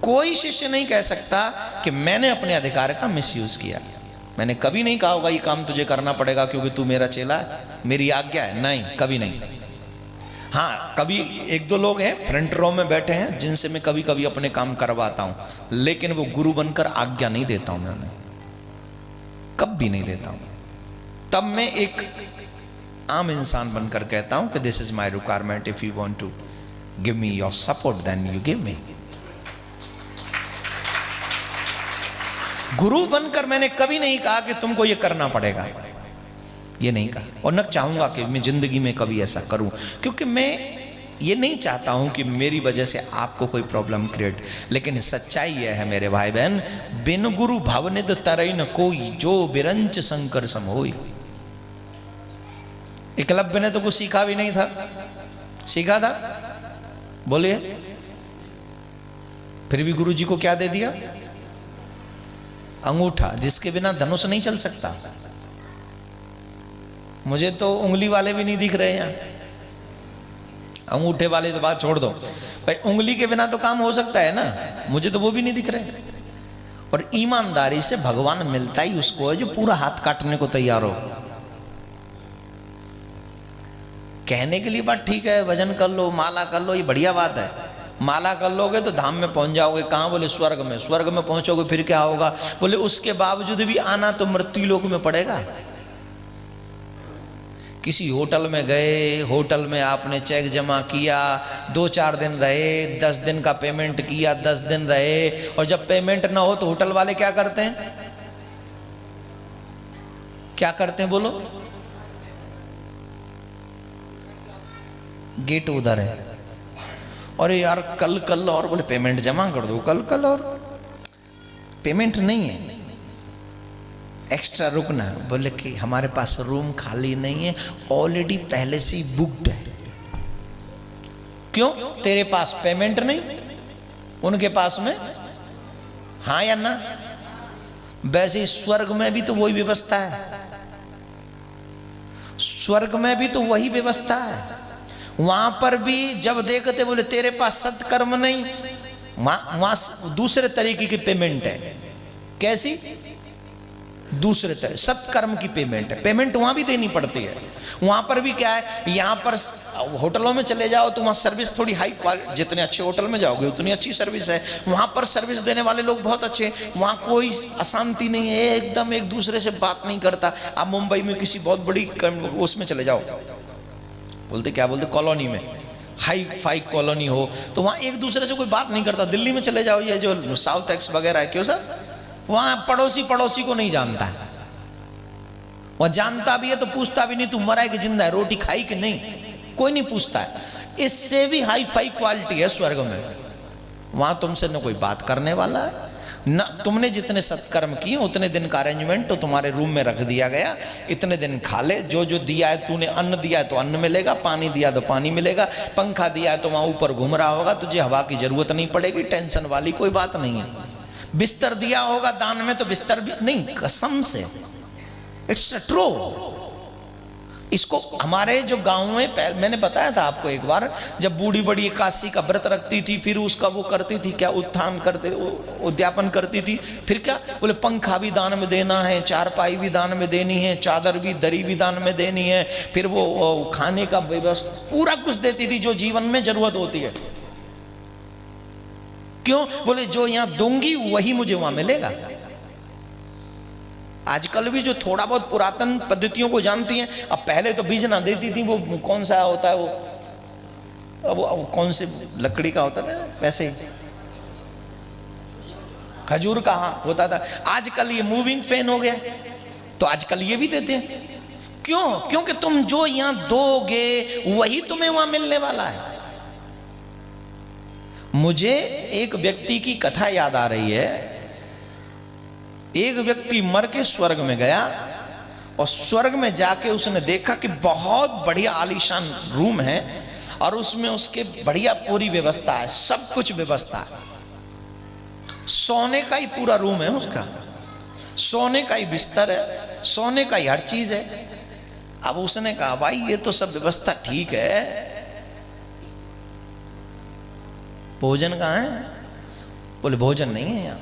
S1: कोई शिष्य नहीं कह सकता कि मैंने अपने अधिकार का मिस यूज किया। मैंने कभी नहीं कहा होगा ये काम तुझे करना पड़ेगा क्योंकि तू मेरा चेला है, मेरी आज्ञा है। नहीं, कभी नहीं। हाँ, कभी एक दो लोग हैं फ्रंट रो में बैठे हैं जिनसे मैं कभी कभी अपने काम करवाता हूं, लेकिन वो गुरु बनकर आज्ञा नहीं देता हूं। मैं उन्हें कभी नहीं देता हूं। तब मैं एक आम इंसान बनकर कहता हूं कि this is my requirement, if you want to give me your support then you give me. गुरु बनकर मैंने कभी नहीं कहा कि तुमको ये करना पड़ेगा, ये नहीं कहा, और न चाहूंगा कि मैं जिंदगी में कभी ऐसा करूं, क्योंकि मैं ये नहीं चाहता हूं कि मेरी वजह से आपको कोई प्रॉब्लम क्रिएट। लेकिन सच्चाई यह है मेरे भाई बहन, बिन गुरु भवनिद तरई न कोई, जो बिरंच शंकर सम होई। एकलव्य ने तो कुछ सीखा भी नहीं था, सीखा था? बोलिए। फिर भी गुरु जी को क्या दे दिया? अंगूठा, जिसके बिना धनुष नहीं चल सकता। मुझे तो उंगली वाले भी नहीं दिख रहे हैं, अंगूठे वाले तो बात छोड़ दो भाई, उंगली के बिना तो काम हो सकता है ना, मुझे तो वो भी नहीं दिख रहे। और ईमानदारी से भगवान मिलता ही उसको है जो पूरा हाथ काटने को तैयार हो। कहने के लिए बात ठीक है, भजन कर लो, माला कर लो, ये बढ़िया बात है। माला कर लोगे तो धाम में पहुंच जाओगे। कहाँ? बोले स्वर्ग में। स्वर्ग में पहुंचोगे फिर क्या होगा? बोले उसके बावजूद भी आना तो मृत्यु लोक में पड़ेगा। किसी होटल में गए, होटल में आपने चेक जमा किया, 2-4 दिन रहे, 10 दिन का पेमेंट किया, 10 दिन रहे, और जब पेमेंट ना हो तो होटल वाले क्या करते हैं? क्या करते हैं बोलो? गेट उधर है, अरे यार कल और, बोले पेमेंट जमा कर दो, कल और पेमेंट नहीं है, एक्स्ट्रा रुकना। बोले कि हमारे पास रूम खाली नहीं है, ऑलरेडी पहले से ही बुक्ड है। क्यों? तेरे पास पेमेंट नहीं, उनके पास में। हाँ या ना? वैसे स्वर्ग में भी तो वही व्यवस्था है, स्वर्ग में भी तो वही व्यवस्था है। वहां पर भी जब देखते बोले तेरे पास सत्कर्म नहीं, वहां दूसरे तरीके की पेमेंट है। कैसी? दूसरे तरह सत्कर्म की पेमेंट है। पेमेंट वहां भी देनी पड़ती है। वहां पर भी क्या है, यहां पर होटलों में चले जाओ तो वहां सर्विस थोड़ी हाई क्वालिटी, जितने अच्छे होटल में जाओगे उतनी अच्छी सर्विस है। वहां पर सर्विस देने वाले लोग बहुत अच्छे हैं, वहां कोई अशांति नहीं है, एकदम एक दूसरे से बात नहीं करता। आप मुंबई में किसी बहुत बड़ी उसमें चले जाओ, बोलते क्या बोलते, कॉलोनी में, हाई फाई कॉलोनी हो तो वहाँ एक दूसरे से कोई बात नहीं करता। दिल्ली में चले जाओ, ये जो साउथ एक्स वगैरह है, क्यों सर, वहाँ पड़ोसी को नहीं जानता है। वह जानता भी है तो पूछता भी नहीं तू मरा है कि जिंदा है, रोटी खाई कि नहीं, कोई नहीं पूछता है। इससे भी हाई फाई क्वालिटी है स्वर्ग में। वहाँ तुमसे न कोई बात करने वाला है, ना तुमने जितने सत्कर्म किए उतने दिन का अरेंजमेंट तो तुम्हारे रूम में रख दिया गया, इतने दिन खा ले, जो जो दिया है तूने, अन्न दिया है तो अन्न मिलेगा, पानी दिया तो पानी मिलेगा, पंखा दिया है तो वहाँ ऊपर घूम रहा होगा, तुझे हवा की जरूरत नहीं पड़ेगी, टेंशन वाली कोई बात नहीं है। बिस्तर दिया होगा दान में तो बिस्तर भी नहीं, कसम से, इट्स ट्रू। इसको हमारे जो गांव में मैंने बताया था आपको एक बार, जब बूढ़ी बड़ी एकादशी का व्रत रखती थी, फिर उसका वो करती थी क्या, उत्थान करते, उद्यापन करती थी, फिर क्या बोले पंखा भी दान में देना है, चारपाई भी दान में देनी है, चादर भी, दरी भी दान में देनी है, फिर वो खाने का व्यवस्था पूरा कुछ देती थी जो जीवन में जरूरत होती है। क्यों? बोले जो यहां दूंगी वही मुझे वहां मिलेगा। आजकल भी जो थोड़ा बहुत पुरातन पद्धतियों को जानती हैं, अब पहले तो बीज ना देती थी, वो कौन सा होता है वो कौन से लकड़ी का होता था, वैसे ही खजूर का होता था। आजकल ये मूविंग फैन हो गया, तो आजकल ये भी देते हैं। क्यों? क्योंकि तुम जो यहां दोगे वही तुम्हें वहां मिलने वाला है। मुझे एक व्यक्ति की कथा याद आ रही है। एक व्यक्ति मर के स्वर्ग में गया और स्वर्ग में जाके उसने देखा कि बहुत बढ़िया आलीशान रूम है और उसमें उसके बढ़िया पूरी व्यवस्था है, सब कुछ व्यवस्था है, सोने का ही पूरा रूम है उसका, सोने का ही बिस्तर है, सोने का ही हर चीज है। अब उसने कहा भाई ये तो सब व्यवस्था ठीक है, भोजन कहाँ है? बोले भोजन नहीं है यहाँ।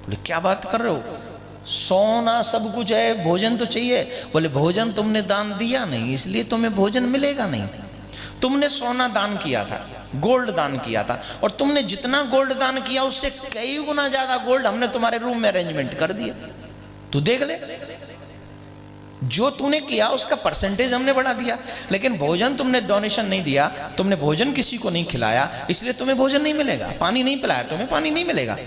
S1: बोले क्या बात कर रहे हो, सोना सब कुछ है, भोजन तो चाहिए। बोले भोजन तुमने दान दिया नहीं, इसलिए तुम्हें भोजन मिलेगा नहीं। तुमने सोना दान किया था, गोल्ड दान किया था, और तुमने जितना गोल्ड दान किया उससे कई गुना ज्यादा गोल्ड हमने तुम्हारे रूम में अरेंजमेंट कर दिया। तू देख ले, जो तूने किया उसका परसेंटेज हमने बढ़ा दिया, लेकिन भोजन तुमने डोनेशन नहीं दिया, तुमने भोजन किसी को नहीं खिलाया, इसलिए तुम्हें भोजन नहीं मिलेगा। पानी नहीं पिलाया, तुम्हें पानी नहीं मिलेगा।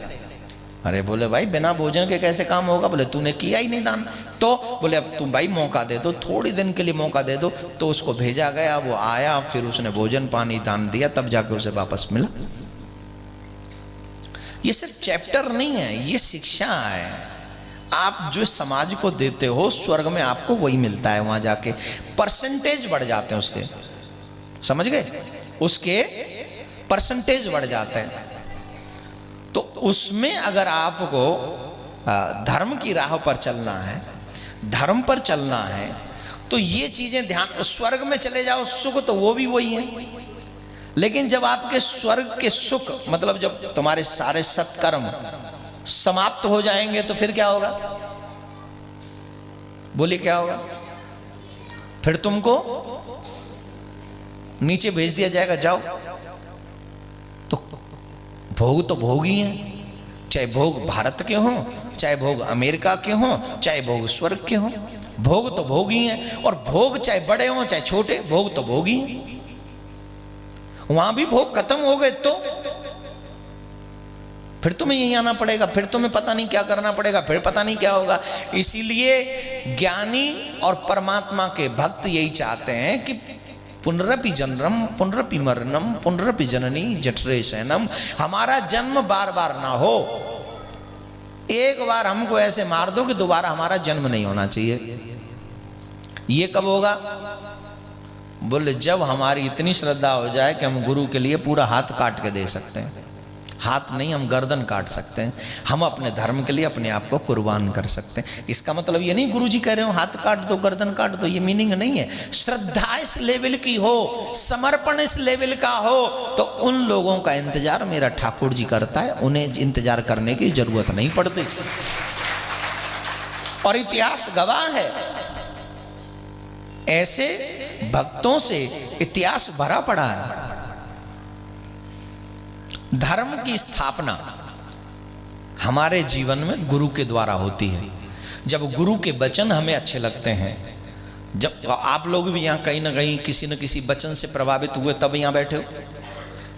S1: अरे बोले भाई बिना भोजन के कैसे काम होगा? बोले तूने किया ही नहीं दान। तो बोले अब तुम भाई मौका दे दो, थोड़ी दिन के लिए मौका दे दो। तो उसको भेजा गया, वो आया, फिर उसने भोजन पानी दान दिया, तब जाके उसे वापस मिला। ये सिर्फ चैप्टर नहीं है, ये शिक्षा है। आप जो समाज को देते हो स्वर्ग में आपको वही मिलता है, वहां जाके परसेंटेज बढ़ जाते हैं उसके, समझ गए? उसके परसेंटेज बढ़ जाते हैं। तो उसमें अगर आपको धर्म की राह पर चलना है, धर्म पर चलना है, तो ये चीजें ध्यान। स्वर्ग में चले जाओ सुख तो वो भी वही है, लेकिन जब आपके स्वर्ग के सुख मतलब जब तुम्हारे सारे सत्कर्म समाप्त हो जाएंगे तो फिर क्या होगा? बोलिए क्या होगा? फिर तुमको नीचे भेज दिया जाएगा, जाओ। तो भोग तो भोग ही हैं, चाहे भोग भारत के हों, चाहे भोग अमेरिका के हों, चाहे भोग स्वर्ग के हों, भोग तो भोग ही हैं। और भोग चाहे बड़े हों चाहे छोटे, भोग तो भोग ही हैं। वहां भी भोग खत्म हो गए तो फिर तुम्हें यहीं आना पड़ेगा, फिर तुम्हें पता नहीं क्या करना पड़ेगा, फिर पता नहीं क्या होगा। इसीलिए ज्ञानी और परमात्मा के भक्त यही चाहते हैं कि पुनरपि जन्म पुनरपि मरणम पुनरपि जननी जठरे शयनम, हमारा जन्म बार बार ना हो। एक बार हमको ऐसे मार दो कि दोबारा हमारा जन्म नहीं होना चाहिए। ये कब होगा? बोले जब हमारी इतनी श्रद्धा हो जाए कि हम गुरु के लिए पूरा हाथ काट के दे सकते हैं। हाथ नहीं, हम गर्दन काट सकते हैं। हम अपने धर्म के लिए अपने आप को कुर्बान कर सकते हैं। इसका मतलब ये नहीं गुरुजी कह रहे हो हाथ काट दो गर्दन काट दो, ये मीनिंग नहीं है। श्रद्धा इस लेवल की हो, समर्पण इस लेवल का हो, तो उन लोगों का इंतजार मेरा ठाकुर जी करता है, उन्हें इंतजार करने की जरूरत नहीं पड़ती। और इतिहास गवाह है, ऐसे भक्तों से इतिहास भरा पड़ा है। धर्म की स्थापना हमारे जीवन में गुरु के द्वारा होती है। जब गुरु के वचन हमें अच्छे लगते हैं, जब आप लोग भी यहाँ कहीं ना कहीं किसी न किसी वचन से प्रभावित हुए तब यहाँ बैठे हो।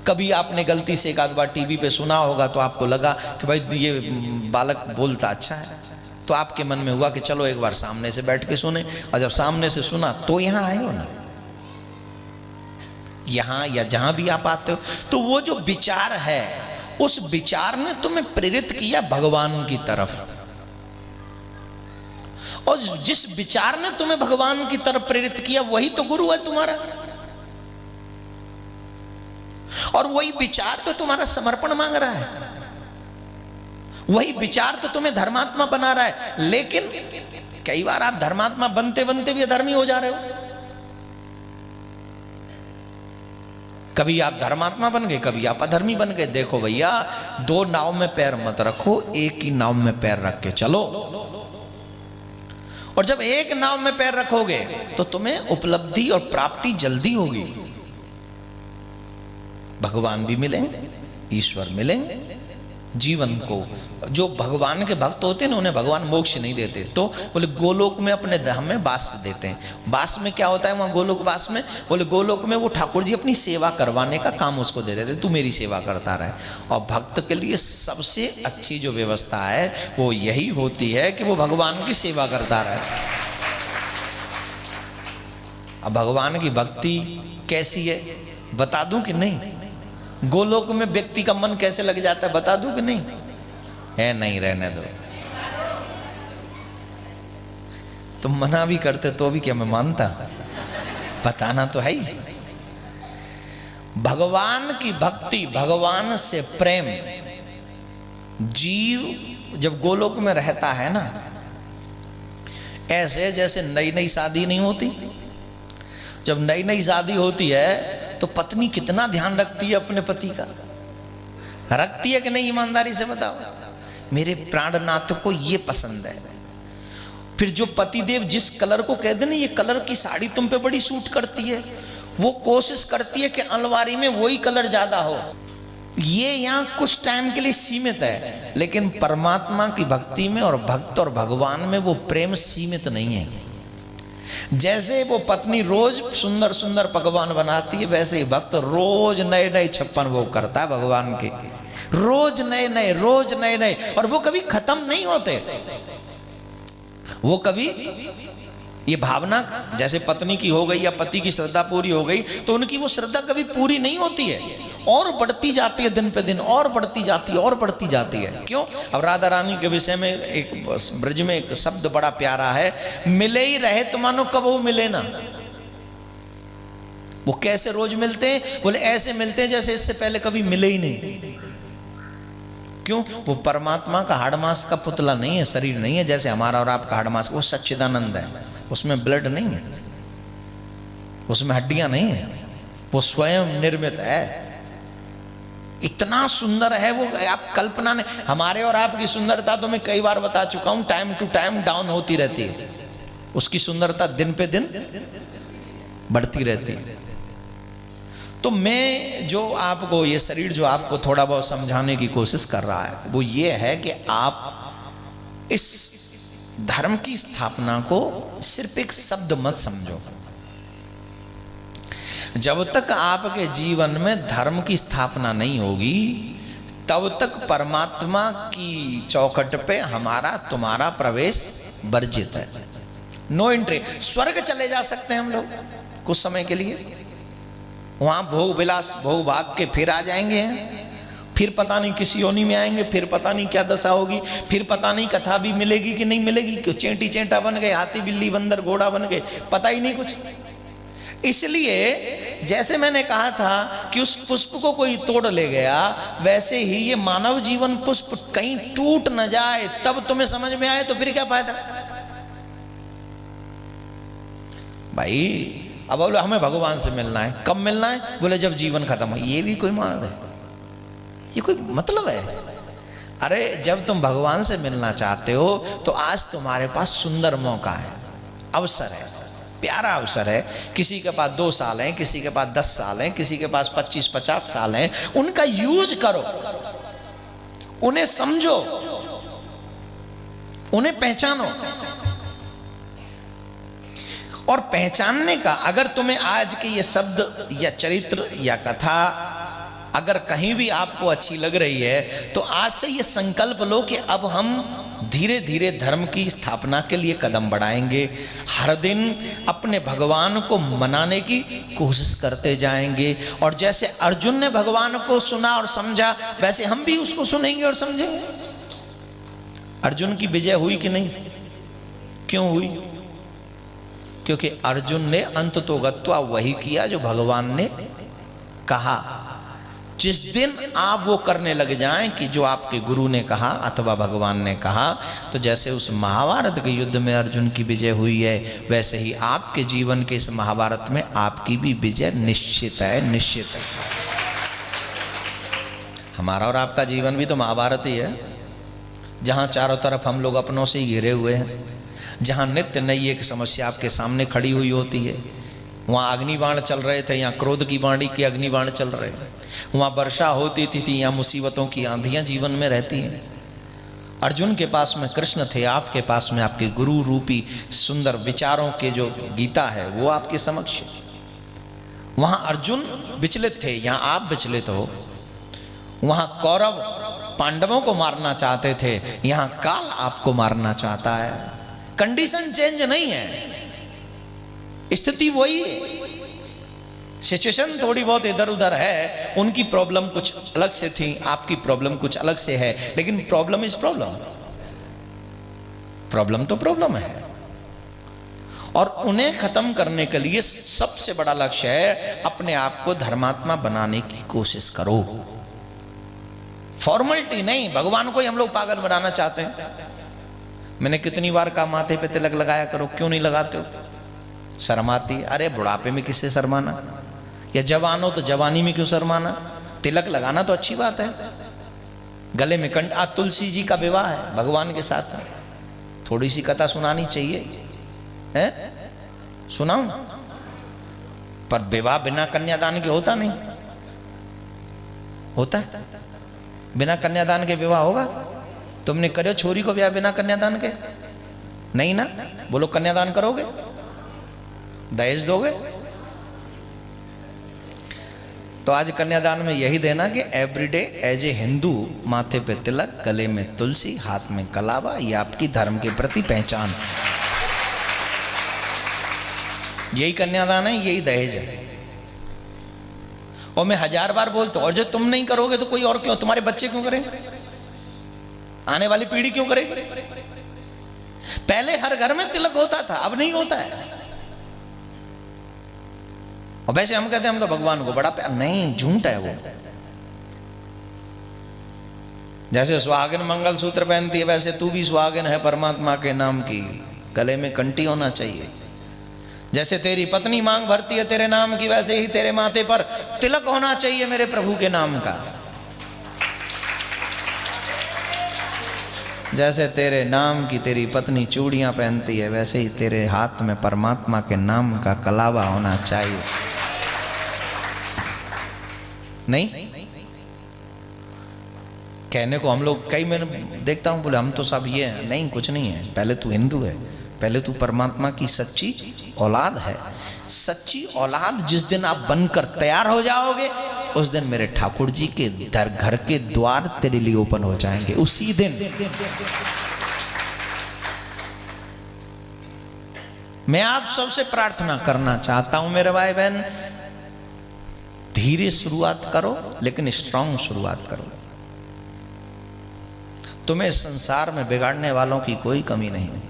S1: कभी आपने गलती से एक आध बार टीवी पे सुना होगा तो आपको लगा कि भाई ये बालक बोलता अच्छा है, तो आपके मन में हुआ कि चलो एक बार सामने से बैठ के सुने। और जब सामने से सुना तो यहाँ आए हो ना, यहाँ या जहां भी आप आते हो, तो वो जो विचार है उस विचार ने तुम्हें प्रेरित किया भगवान की तरफ, और जिस विचार ने तुम्हें भगवान की तरफ प्रेरित किया वही तो गुरु है तुम्हारा, और वही विचार तो तुम्हारा समर्पण मांग रहा है, वही विचार तो तुम्हें धर्मात्मा बना रहा है। लेकिन कई बार आप धर्मात्मा बनते बनते भी अधर्मी हो जा रहे हो। कभी आप धर्मात्मा बन गए, कभी आप अधर्मी बन गए। देखो भैया, दो नाव में पैर मत रखो, एक ही नाव में पैर रख के चलो। और जब एक नाव में पैर रखोगे तो तुम्हें उपलब्धि और प्राप्ति जल्दी होगी। भगवान भी मिलेंगे, ईश्वर मिलेंगे। जीवन को जो भगवान के भक्त होते हैं ना, उन्हें भगवान मोक्ष नहीं देते, तो बोले गोलोक में अपने धाम में वास देते हैं। वास में क्या होता है वहां गोलोक वास में? बोले गोलोक में वो ठाकुर जी अपनी सेवा करवाने का काम उसको दे देते, तू मेरी सेवा करता रहे। और भक्त के लिए सबसे अच्छी जो व्यवस्था है वो यही होती है कि वो भगवान की सेवा करता रहे। अब भगवान की भक्ति कैसी है बता दूं कि नहीं? गोलोक में व्यक्ति का मन कैसे लग जाता है बता दूं कि नहीं? है नहीं, रहने दो। तुम मना भी करते तो भी क्या मैं मानता? बताना तो है ही। भगवान की भक्ति, भगवान से प्रेम, जीव जब गोलोक में रहता है ना, ऐसे जैसे नई नई शादी नहीं होती। जब नई नई शादी होती है तो पत्नी कितना ध्यान रखती है अपने पति का, रखती है कि नहीं? ईमानदारी से बताओ। मेरे प्राणनाथ को ये पसंद है। फिर जो पतिदेव जिस कलर को कहते ना, ये कलर की साड़ी तुम पे बड़ी सूट करती है, वो कोशिश करती है कि अलमारी में वही कलर ज्यादा हो। ये यहाँ कुछ टाइम के लिए सीमित है, लेकिन परमात्मा की भक्ति में और भक्त और भगवान में वो प्रेम सीमित नहीं है। जैसे वो पत्नी रोज सुंदर सुंदर पकवान बनाती है, वैसे ही भक्त रोज नए नए छप्पन भोग करता है भगवान के। रोज नए नए, रोज नए नए, और वो कभी खत्म नहीं होते। वो कभी ये भावना जैसे पत्नी की हो गई या पति की श्रद्धा पूरी हो गई, तो उनकी वो श्रद्धा कभी पूरी नहीं होती है, और बढ़ती जाती है दिन पे दिन, और बढ़ती जाती है, और बढ़ती जाती है। क्यों? अब राधा रानी के विषय में एक ब्रज में एक शब्द बड़ा प्यारा है, मिले ही रहे तो मानो कब वो मिले ना। वो कैसे रोज मिलते हैं? बोले ऐसे मिलते हैं जैसे इससे पहले कभी मिले ही नहीं। क्यों? वो परमात्मा का हाड़ मांस का पुतला नहीं है, शरीर नहीं है जैसे हमारा और आपका हाड़ मांस। वो सच्चिदानंद है, उसमें ब्लड नहीं है, उसमें हड्डियां नहीं है, वो स्वयं निर्मित है। इतना सुंदर है वो, आप कल्पना नहीं। हमारे और आपकी सुंदरता तो मैं कई बार बता चुका हूं, टाइम टू टाइम डाउन होती रहती है। उसकी सुंदरता दिन पे दिन बढ़ती रहती है। तो मैं जो आपको ये शरीर जो आपको थोड़ा बहुत समझाने की कोशिश कर रहा है वो ये है कि आप इस धर्म की स्थापना को सिर्फ एक शब्द मत समझो। जब तक आपके जीवन में धर्म की स्थापना नहीं होगी तब तक परमात्मा की चौखट पे हमारा तुम्हारा प्रवेश वर्जित है। No entry. स्वर्ग चले जा सकते हैं हम लोग कुछ समय के लिए, वहां भोग विलास भोग भाग के फिर आ जाएंगे, फिर पता नहीं किसी योनि में आएंगे, फिर पता नहीं क्या दशा होगी, फिर पता नहीं कथा भी मिलेगी कि नहीं मिलेगी, क्यों चेंटी चेंटा बन गए, हाथी बिल्ली बंदर घोड़ा बन गए, पता ही नहीं कुछ। इसलिए जैसे मैंने कहा था कि उस पुष्प को कोई तोड़ ले गया, वैसे ही ये मानव जीवन पुष्प कहीं टूट न जाए तब तुम्हें समझ में आए तो फिर क्या फायदा भाई। अब बोलो हमें भगवान से मिलना है, कब मिलना है? बोले जब जीवन खत्म हो। ये भी कोई मान है? ये कोई मतलब है? अरे जब तुम भगवान से मिलना चाहते हो तो आज तुम्हारे पास सुंदर मौका है, अवसर है, प्यारा अवसर है। किसी के पास 2 साल हैं, किसी के पास 10 साल हैं, किसी के पास 25-50 साल हैं। उनका यूज करो, उन्हें समझो, उन्हें पहचानो। और पहचानने का, अगर तुम्हें आज के ये शब्द या चरित्र या कथा अगर कहीं भी आपको अच्छी लग रही है तो आज से ये संकल्प लो कि अब हम धीरे धीरे धर्म की स्थापना के लिए कदम बढ़ाएंगे। हर दिन अपने भगवान को मनाने की कोशिश करते जाएंगे। और जैसे अर्जुन ने भगवान को सुना और समझा, वैसे हम भी उसको सुनेंगे और समझेंगे। अर्जुन की विजय हुई कि नहीं? क्यों हुई? क्योंकि अर्जुन ने अंत तो गत्वा वही किया जो भगवान ने कहा। जिस दिन आप वो करने लग जाएं कि जो आपके गुरु ने कहा अथवा भगवान ने कहा, तो जैसे उस महाभारत के युद्ध में अर्जुन की विजय हुई है, वैसे ही आपके जीवन के इस महाभारत में आपकी भी विजय निश्चित है, निश्चित है। हमारा और आपका जीवन भी तो महाभारत ही है, जहां चारों तरफ हम लोग अपनों से ही घिरे हुए हैं, जहां नित्य नई एक समस्या आपके सामने खड़ी हुई होती है। वहाँ अग्निबाण चल रहे थे, यहाँ क्रोध की वाणी के अग्निबाण चल रहे थे। वहाँ वर्षा होती थी यहाँ मुसीबतों की आंधियाँ जीवन में रहती हैं। अर्जुन के पास में कृष्ण थे, आपके पास में आपके गुरु रूपी सुंदर विचारों के जो गीता है वो आपके समक्ष। वहाँ अर्जुन विचलित थे, यहाँ आप विचलित हो। वहाँ कौरव पांडवों को मारना चाहते थे, यहाँ काल आपको मारना चाहता है। कंडीशन चेंज नहीं है, स्थिति वही है। सिचुएशन थोड़ी बहुत इधर उधर है, उनकी प्रॉब्लम कुछ अलग से थी, आपकी प्रॉब्लम कुछ अलग से है, लेकिन प्रॉब्लम इज प्रॉब्लम। प्रॉब्लम तो प्रॉब्लम है, और उन्हें खत्म करने के लिए सबसे बड़ा लक्ष्य है अपने आप को धर्मात्मा बनाने की कोशिश करो। फॉर्मेलिटी नहीं, भगवान को ही हम लोग पागल बनाना चाहते हैं। मैंने कितनी बार कहा माथे पे तिलक लगाया करो, क्यों नहीं लगाते हो? शर्म आती है। अरे बुढ़ापे में किससे शर्माना, या जवान हो तो जवानी में क्यों शर्माना? तिलक लगाना तो अच्छी बात है। गले में कंठ, आज तुलसी जी का विवाह है भगवान के साथ, थोड़ी सी कथा सुनानी चाहिए है? सुनाऊं? पर विवाह बिना कन्यादान के होता नहीं, होता है? बिना कन्यादान के विवाह होगा? तुमने करो छोरी को ब्याह बिना कन्यादान के? नहीं ना? बोलो कन्यादान करोगे? दहेज दोगे? तो आज कन्यादान में यही देना कि एवरीडे एज ए हिंदू, माथे पे तिलक, गले में तुलसी, हाथ में कलावा, ये आपकी धर्म के प्रति पहचान। यही कन्यादान है, यही दहेज है। और मैं 1000 बार बोलता हूं, और जो तुम नहीं करोगे तो कोई और क्यों? तुम्हारे बच्चे क्यों करें? आने वाली पीढ़ी क्यों करे? पहले हर घर में तिलक होता था, अब नहीं होता है। और वैसे हम कहते हैं हम तो भगवान को बड़ा प्यार, नहीं, झूठ है वो। जैसे सुहागिन मंगलसूत्र पहनती है, वैसे तू भी सुहागिन है परमात्मा के नाम की, गले में कंठी होना चाहिए। जैसे तेरी पत्नी मांग भरती है तेरे नाम की, वैसे ही तेरे माथे पर तिलक होना चाहिए मेरे प्रभु के नाम का। जैसे तेरे नाम की तेरी पत्नी चूड़ियां पहनती है, वैसे ही तेरे हाथ में परमात्मा के नाम का कलावा होना चाहिए। नहीं कहने को हम लोग कई, मैं देखता हूं बोले हम तो सब ये हैं। नहीं, कुछ नहीं है। पहले तू हिंदू है, पहले तू परमात्मा की सच्ची औलाद है। सच्ची औलाद जिस दिन आप बनकर तैयार हो जाओगे, उस दिन मेरे ठाकुर जी के घर के द्वार तेरे लिए ओपन हो जाएंगे। उसी दिन मैं आप सबसे प्रार्थना करना चाहता हूं मेरे भाई बहन, धीरे शुरुआत करो लेकिन स्ट्रांग शुरुआत करो। तुम्हें संसार में बिगाड़ने वालों की कोई कमी नहीं है,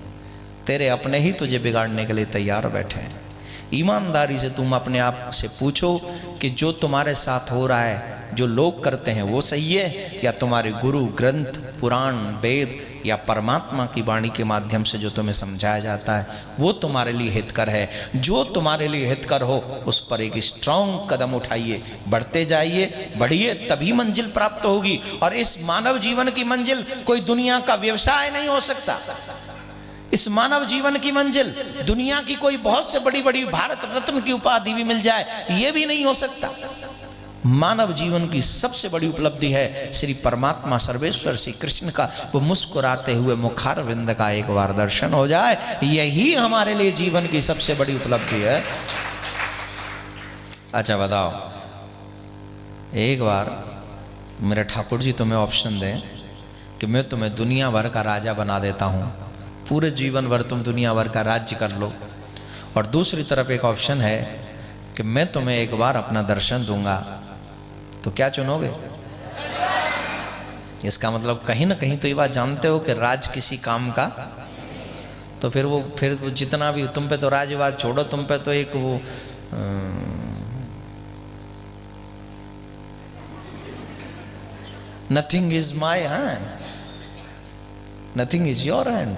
S1: तेरे अपने ही तुझे बिगाड़ने के लिए तैयार बैठे हैं। ईमानदारी से तुम अपने आप से पूछो कि जो तुम्हारे साथ हो रहा है, जो लोग करते हैं वो सही है, या तुम्हारे गुरु ग्रंथ पुराण वेद या परमात्मा की वाणी के माध्यम से जो तुम्हें समझाया जाता है वो तुम्हारे लिए हितकर है। जो तुम्हारे लिए हितकर हो उस पर एक स्ट्रांग कदम उठाइए, बढ़ते जाइए, बढ़िए, तभी मंजिल प्राप्त होगी। और इस मानव जीवन की मंजिल कोई दुनिया का व्यवसाय नहीं हो सकता। इस मानव जीवन की मंजिल दुनिया की कोई बहुत से बड़ी बड़ी भारत रत्न की उपाधि भी मिल जाए, ये भी नहीं हो सकता। मानव जीवन की सबसे बड़ी उपलब्धि है श्री परमात्मा सर्वेश्वर श्री कृष्ण का वो मुस्कुराते हुए मुखारविंद का एक बार दर्शन हो जाए, यही हमारे लिए जीवन की सबसे बड़ी उपलब्धि है। अच्छा बताओ, एक बार मेरे ठाकुर जी तुम्हें ऑप्शन दें कि मैं तुम्हें दुनिया भर का राजा बना देता हूँ, पूरे जीवन भर तुम दुनिया भर का राज्य कर लो। और दूसरी तरफ एक ऑप्शन है कि मैं तुम्हें एक बार अपना दर्शन दूंगा, तो क्या चुनोगे? इसका मतलब कहीं ना कहीं तो ये बात जानते हो कि राज किसी काम का, तो फिर वो जितना भी तुम पे तो राजवाद छोड़ो, तुम पे तो एक वो nothing is my hand, nothing is your hand,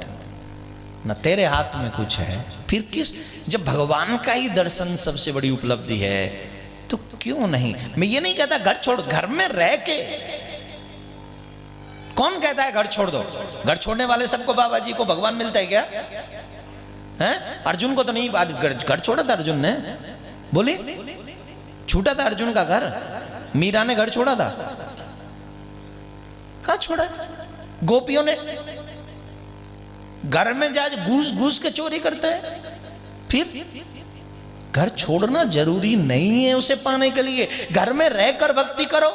S1: न तेरे हाथ में कुछ है। फिर किस, जब भगवान का ही दर्शन सबसे बड़ी उपलब्धि है तो क्यों नहीं। मैं ये नहीं कहता घर छोड़, घर में रह के कौन कहता है घर छोड़ दो? घर छोड़ने वाले सबको बाबा जी को भगवान मिलता है क्या? हैं? अर्जुन को तो नहीं, घर छोड़ा था अर्जुन ने, बोली छूटा था अर्जुन का घर, मीरा ने घर छोड़ा था, कहां छोड़ा? गोपियों ने घर में जा घूस घूस के चोरी करते हैं। फिर घर छोड़ना जरूरी नहीं है उसे पाने के लिए, घर में रहकर भक्ति करो।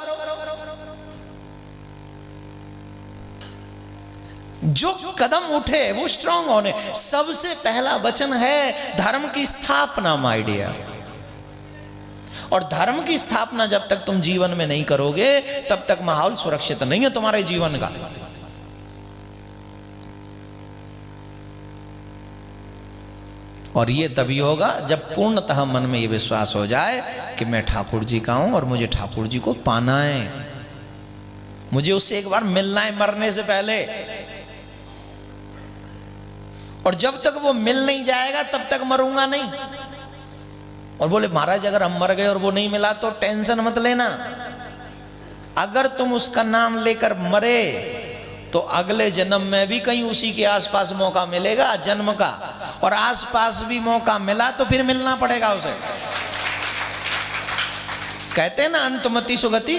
S1: जो कदम उठे वो स्ट्रांग होने। सबसे पहला वचन है धर्म की स्थापना, माय डियर। और धर्म की स्थापना जब तक तुम जीवन में नहीं करोगे तब तक माहौल सुरक्षित नहीं है तुम्हारे जीवन का। और ये तभी होगा जब पूर्णतः मन में ये विश्वास हो जाए कि मैं ठाकुर जी का हूं और मुझे ठाकुर जी को पाना है, मुझे उससे एक बार मिलना है मरने से पहले। और जब तक वो मिल नहीं जाएगा तब तक मरूंगा नहीं। और बोले महाराज अगर हम मर गए और वो नहीं मिला तो टेंशन मत लेना, अगर तुम उसका नाम लेकर मरे तो अगले जन्म में भी कहीं उसी के आसपास मौका मिलेगा जन्म का, और आसपास भी मौका मिला तो फिर मिलना पड़ेगा उसे। कहते हैं ना अंतमति सुगति।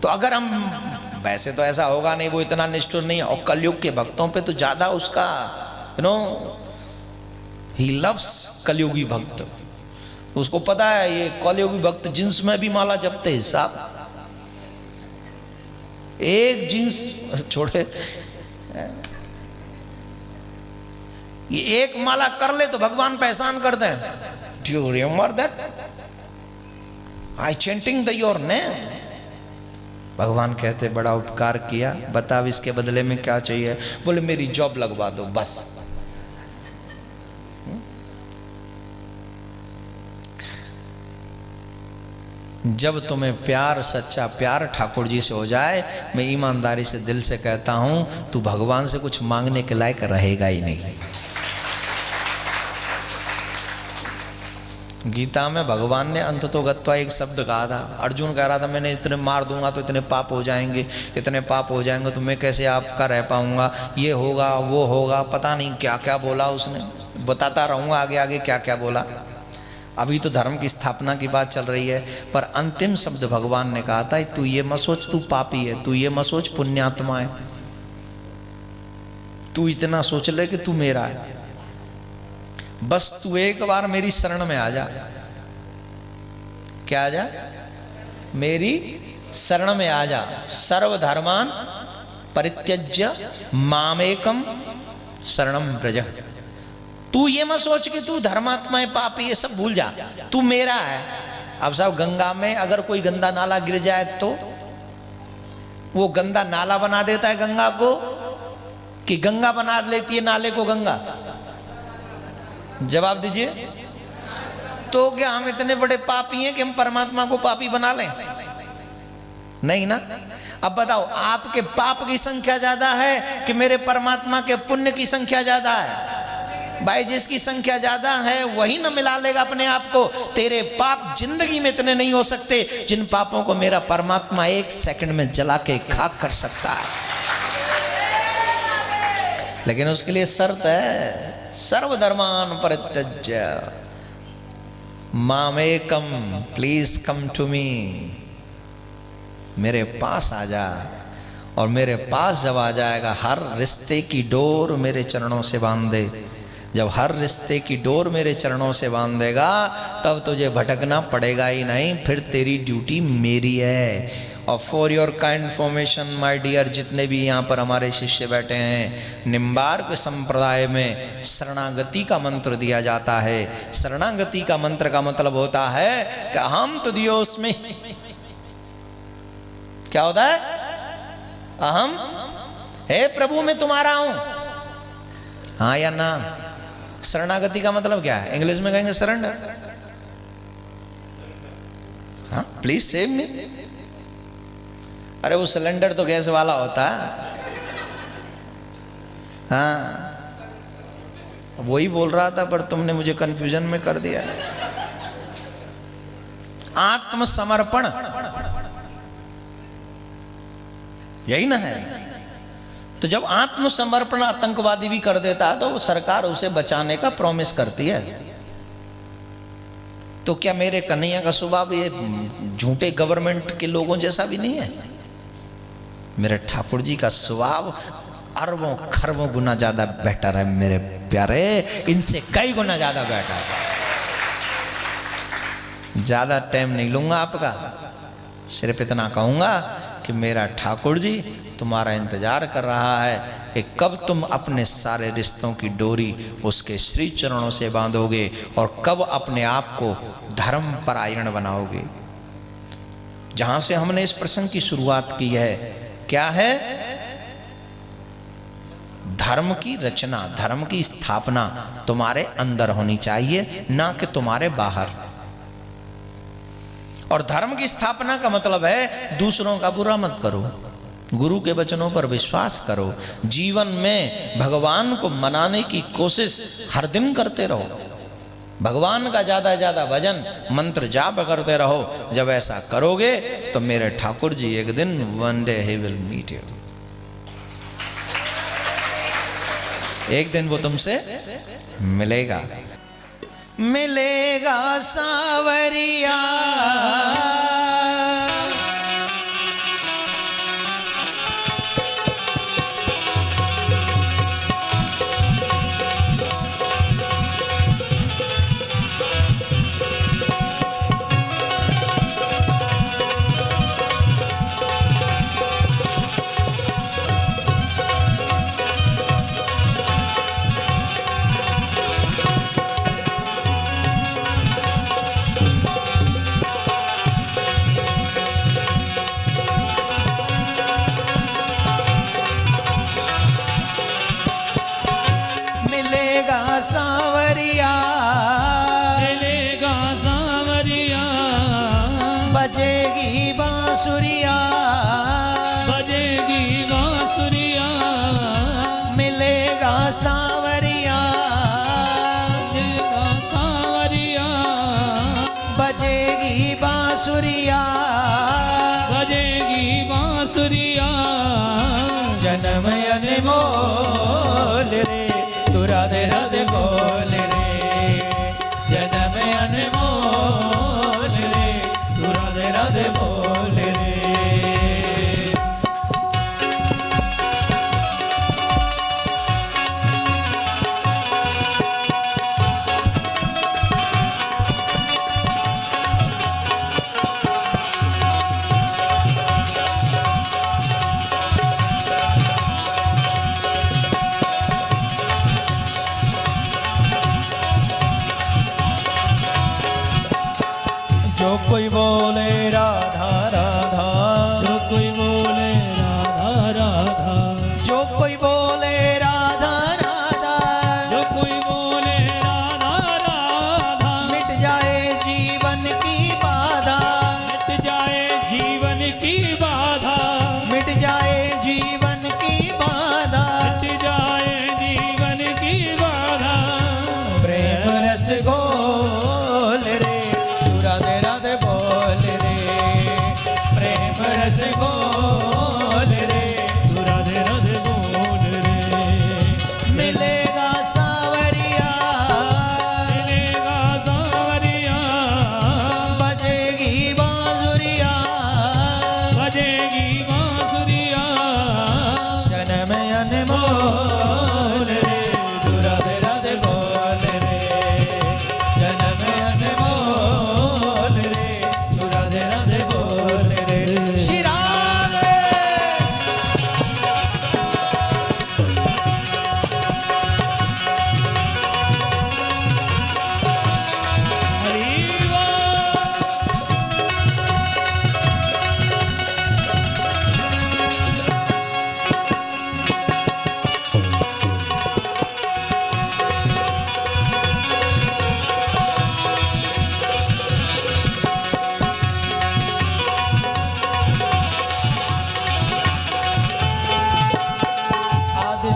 S1: तो अगर हम, वैसे तो ऐसा होगा नहीं, वो इतना निष्ठुर नहीं है। और कलयुग के भक्तों पे तो ज्यादा उसका ही लव्स कलयुगी भक्त। उसको पता है ये कलयुगी भक्त जिन्स में भी माला जपते हिसाब, एक जिन्स छोड़े, ये एक माला कर ले तो भगवान पहचान करते हैं। Do you remember that? I chanting the your name. भगवान कहते बड़ा उपकार किया, बताओ इसके बदले में क्या चाहिए? बोले मेरी जॉब लगवा दो बस। जब तुम्हें प्यार, सच्चा प्यार ठाकुर जी से हो जाए, मैं ईमानदारी से दिल से कहता हूं तू भगवान से कुछ मांगने के लायक रहेगा ही नहीं। गीता में भगवान ने अंततो गत्वा एक शब्द कहा था। अर्जुन कह रहा था मैंने इतने मार दूंगा तो इतने पाप हो जाएंगे, इतने पाप हो जाएंगे तो मैं कैसे आपका रह पाऊंगा, ये होगा वो होगा, पता नहीं क्या क्या बोला उसने। बताता रहूंगा आगे आगे क्या क्या बोला। अभी तो धर्म की स्थापना की बात चल रही है, पर अंतिम शब्द भगवान ने कहा था तू ये मत सोच तू पापी है, तू ये मत सोच पुण्यात्मा है, तू इतना सोच ले कि तू मेरा है। बस तू एक बार मेरी शरण में आ जा। क्या आ जा? मेरी शरण में आ जा। सर्वधर्मान परित्यज्य मामेकम शरणम व्रज। तू ये मत सोच कि तू धर्मात्मा है, पापी, ये सब भूल जा, तू मेरा है। अब साहब गंगा में अगर कोई गंदा नाला गिर जाए तो वो गंदा नाला बना देता है गंगा को, कि गंगा बना लेती है नाले को गंगा? जवाब दीजिए। तो क्या हम इतने बड़े पापी हैं कि हम परमात्मा को पापी बना लें? नहीं ना। अब बताओ आपके पाप की संख्या ज्यादा है कि मेरे परमात्मा के पुण्य की संख्या ज्यादा है? भाई जिसकी संख्या ज्यादा है वही न मिला लेगा अपने आप को। तेरे पाप जिंदगी में इतने नहीं हो सकते जिन पापों को मेरा परमात्मा एक सेकंड में जला के खाक कर सकता है। लेकिन उसके लिए शर्त है, सर्वधर्मान परित्यज्य मामेकम, प्लीज कम टू मी, मेरे पास आ जा। और मेरे पास जब आ जाएगा हर रिश्ते की डोर मेरे चरणों से बांध दे। जब हर रिश्ते की डोर मेरे चरणों से बांध देगा तब तुझे भटकना पड़ेगा ही नहीं, फिर तेरी ड्यूटी मेरी है। और for your kind information my dear, जितने भी यहाँ पर हमारे शिष्य बैठे हैं, निम्बार्क संप्रदाय में शरणागति का मंत्र दिया जाता है। शरणागति का मंत्र का मतलब होता है कि अहम तुदियोस्मि। क्या होता है? अहम, हे प्रभु मैं तुम्हारा हूं। हाँ या ना? शरणागति का मतलब क्या है? इंग्लिश में कहेंगे सरेंडर। हाँ, प्लीज सेव मी। अरे वो सिलेंडर तो गैस वाला होता है। हाँ, वही बोल रहा था पर तुमने मुझे कंफ्यूजन में कर दिया। आत्मसमर्पण, यही ना है। तो जब आत्मसमर्पण आतंकवादी भी कर देता है तो वो सरकार उसे बचाने का प्रॉमिस करती है। तो क्या मेरे कन्हैया का स्वभाव ये झूठे गवर्नमेंट के लोगों जैसा भी नहीं है? मेरे ठाकुर जी का स्वभाव अरबों खरबों गुना ज्यादा बेटर है मेरे प्यारे, इनसे कई गुना ज्यादा बेटर है। ज्यादा टाइम नहीं लूंगा आपका, सिर्फ इतना कहूंगा कि मेरा ठाकुर जी तुम्हारा इंतजार कर रहा है कि कब तुम अपने सारे रिश्तों की डोरी उसके श्री चरणों से बांधोगे और कब अपने आप को धर्म परायण बनाओगे। जहां से हमने इस प्रसंग की शुरुआत की है, क्या है? धर्म की रचना, धर्म की स्थापना तुम्हारे अंदर होनी चाहिए, ना कि तुम्हारे बाहर। और धर्म की स्थापना का मतलब है दूसरों का बुरा मत करो, गुरु के वचनों पर विश्वास करो, जीवन में भगवान को मनाने की कोशिश हर दिन करते रहो, भगवान का ज्यादा ज्यादा भजन मंत्र जाप करते रहो। जब ऐसा करोगे तो मेरे ठाकुर जी एक दिन one day he will meet you, एक दिन वो तुमसे मिलेगा। मिलेगा सावरिया सावरिया,
S2: मिलेगा सावरिया,
S1: बजेगी बांसुरिया,
S2: बजेगी बांसुरिया,
S1: मिलेगा सावरिया,
S2: मिलेगा सावरिया,
S1: बजेगी बांसुरिया,
S2: बजेगी बांसुरिया।
S1: जन्म अनमोल रे तू राधे राधे बोल रे, जन्म अनमोल रे तू राधे राधे बोल रे। जो कोई बोले राधा राधा,
S2: जो कोई बोले राधा राधा,
S1: जो कोई बोले राधा राधा,
S2: जो कोई बोले राधा राधा,
S1: मिट जाए जीवन की बाधा,
S2: मिट जाए जीवन की बाधा,
S1: मिट जाए जीवन की बाधा,
S2: मिट जाए जीवन की बाधा।
S1: प्रेम रस घोल रे तू राधे राधे बोल रे,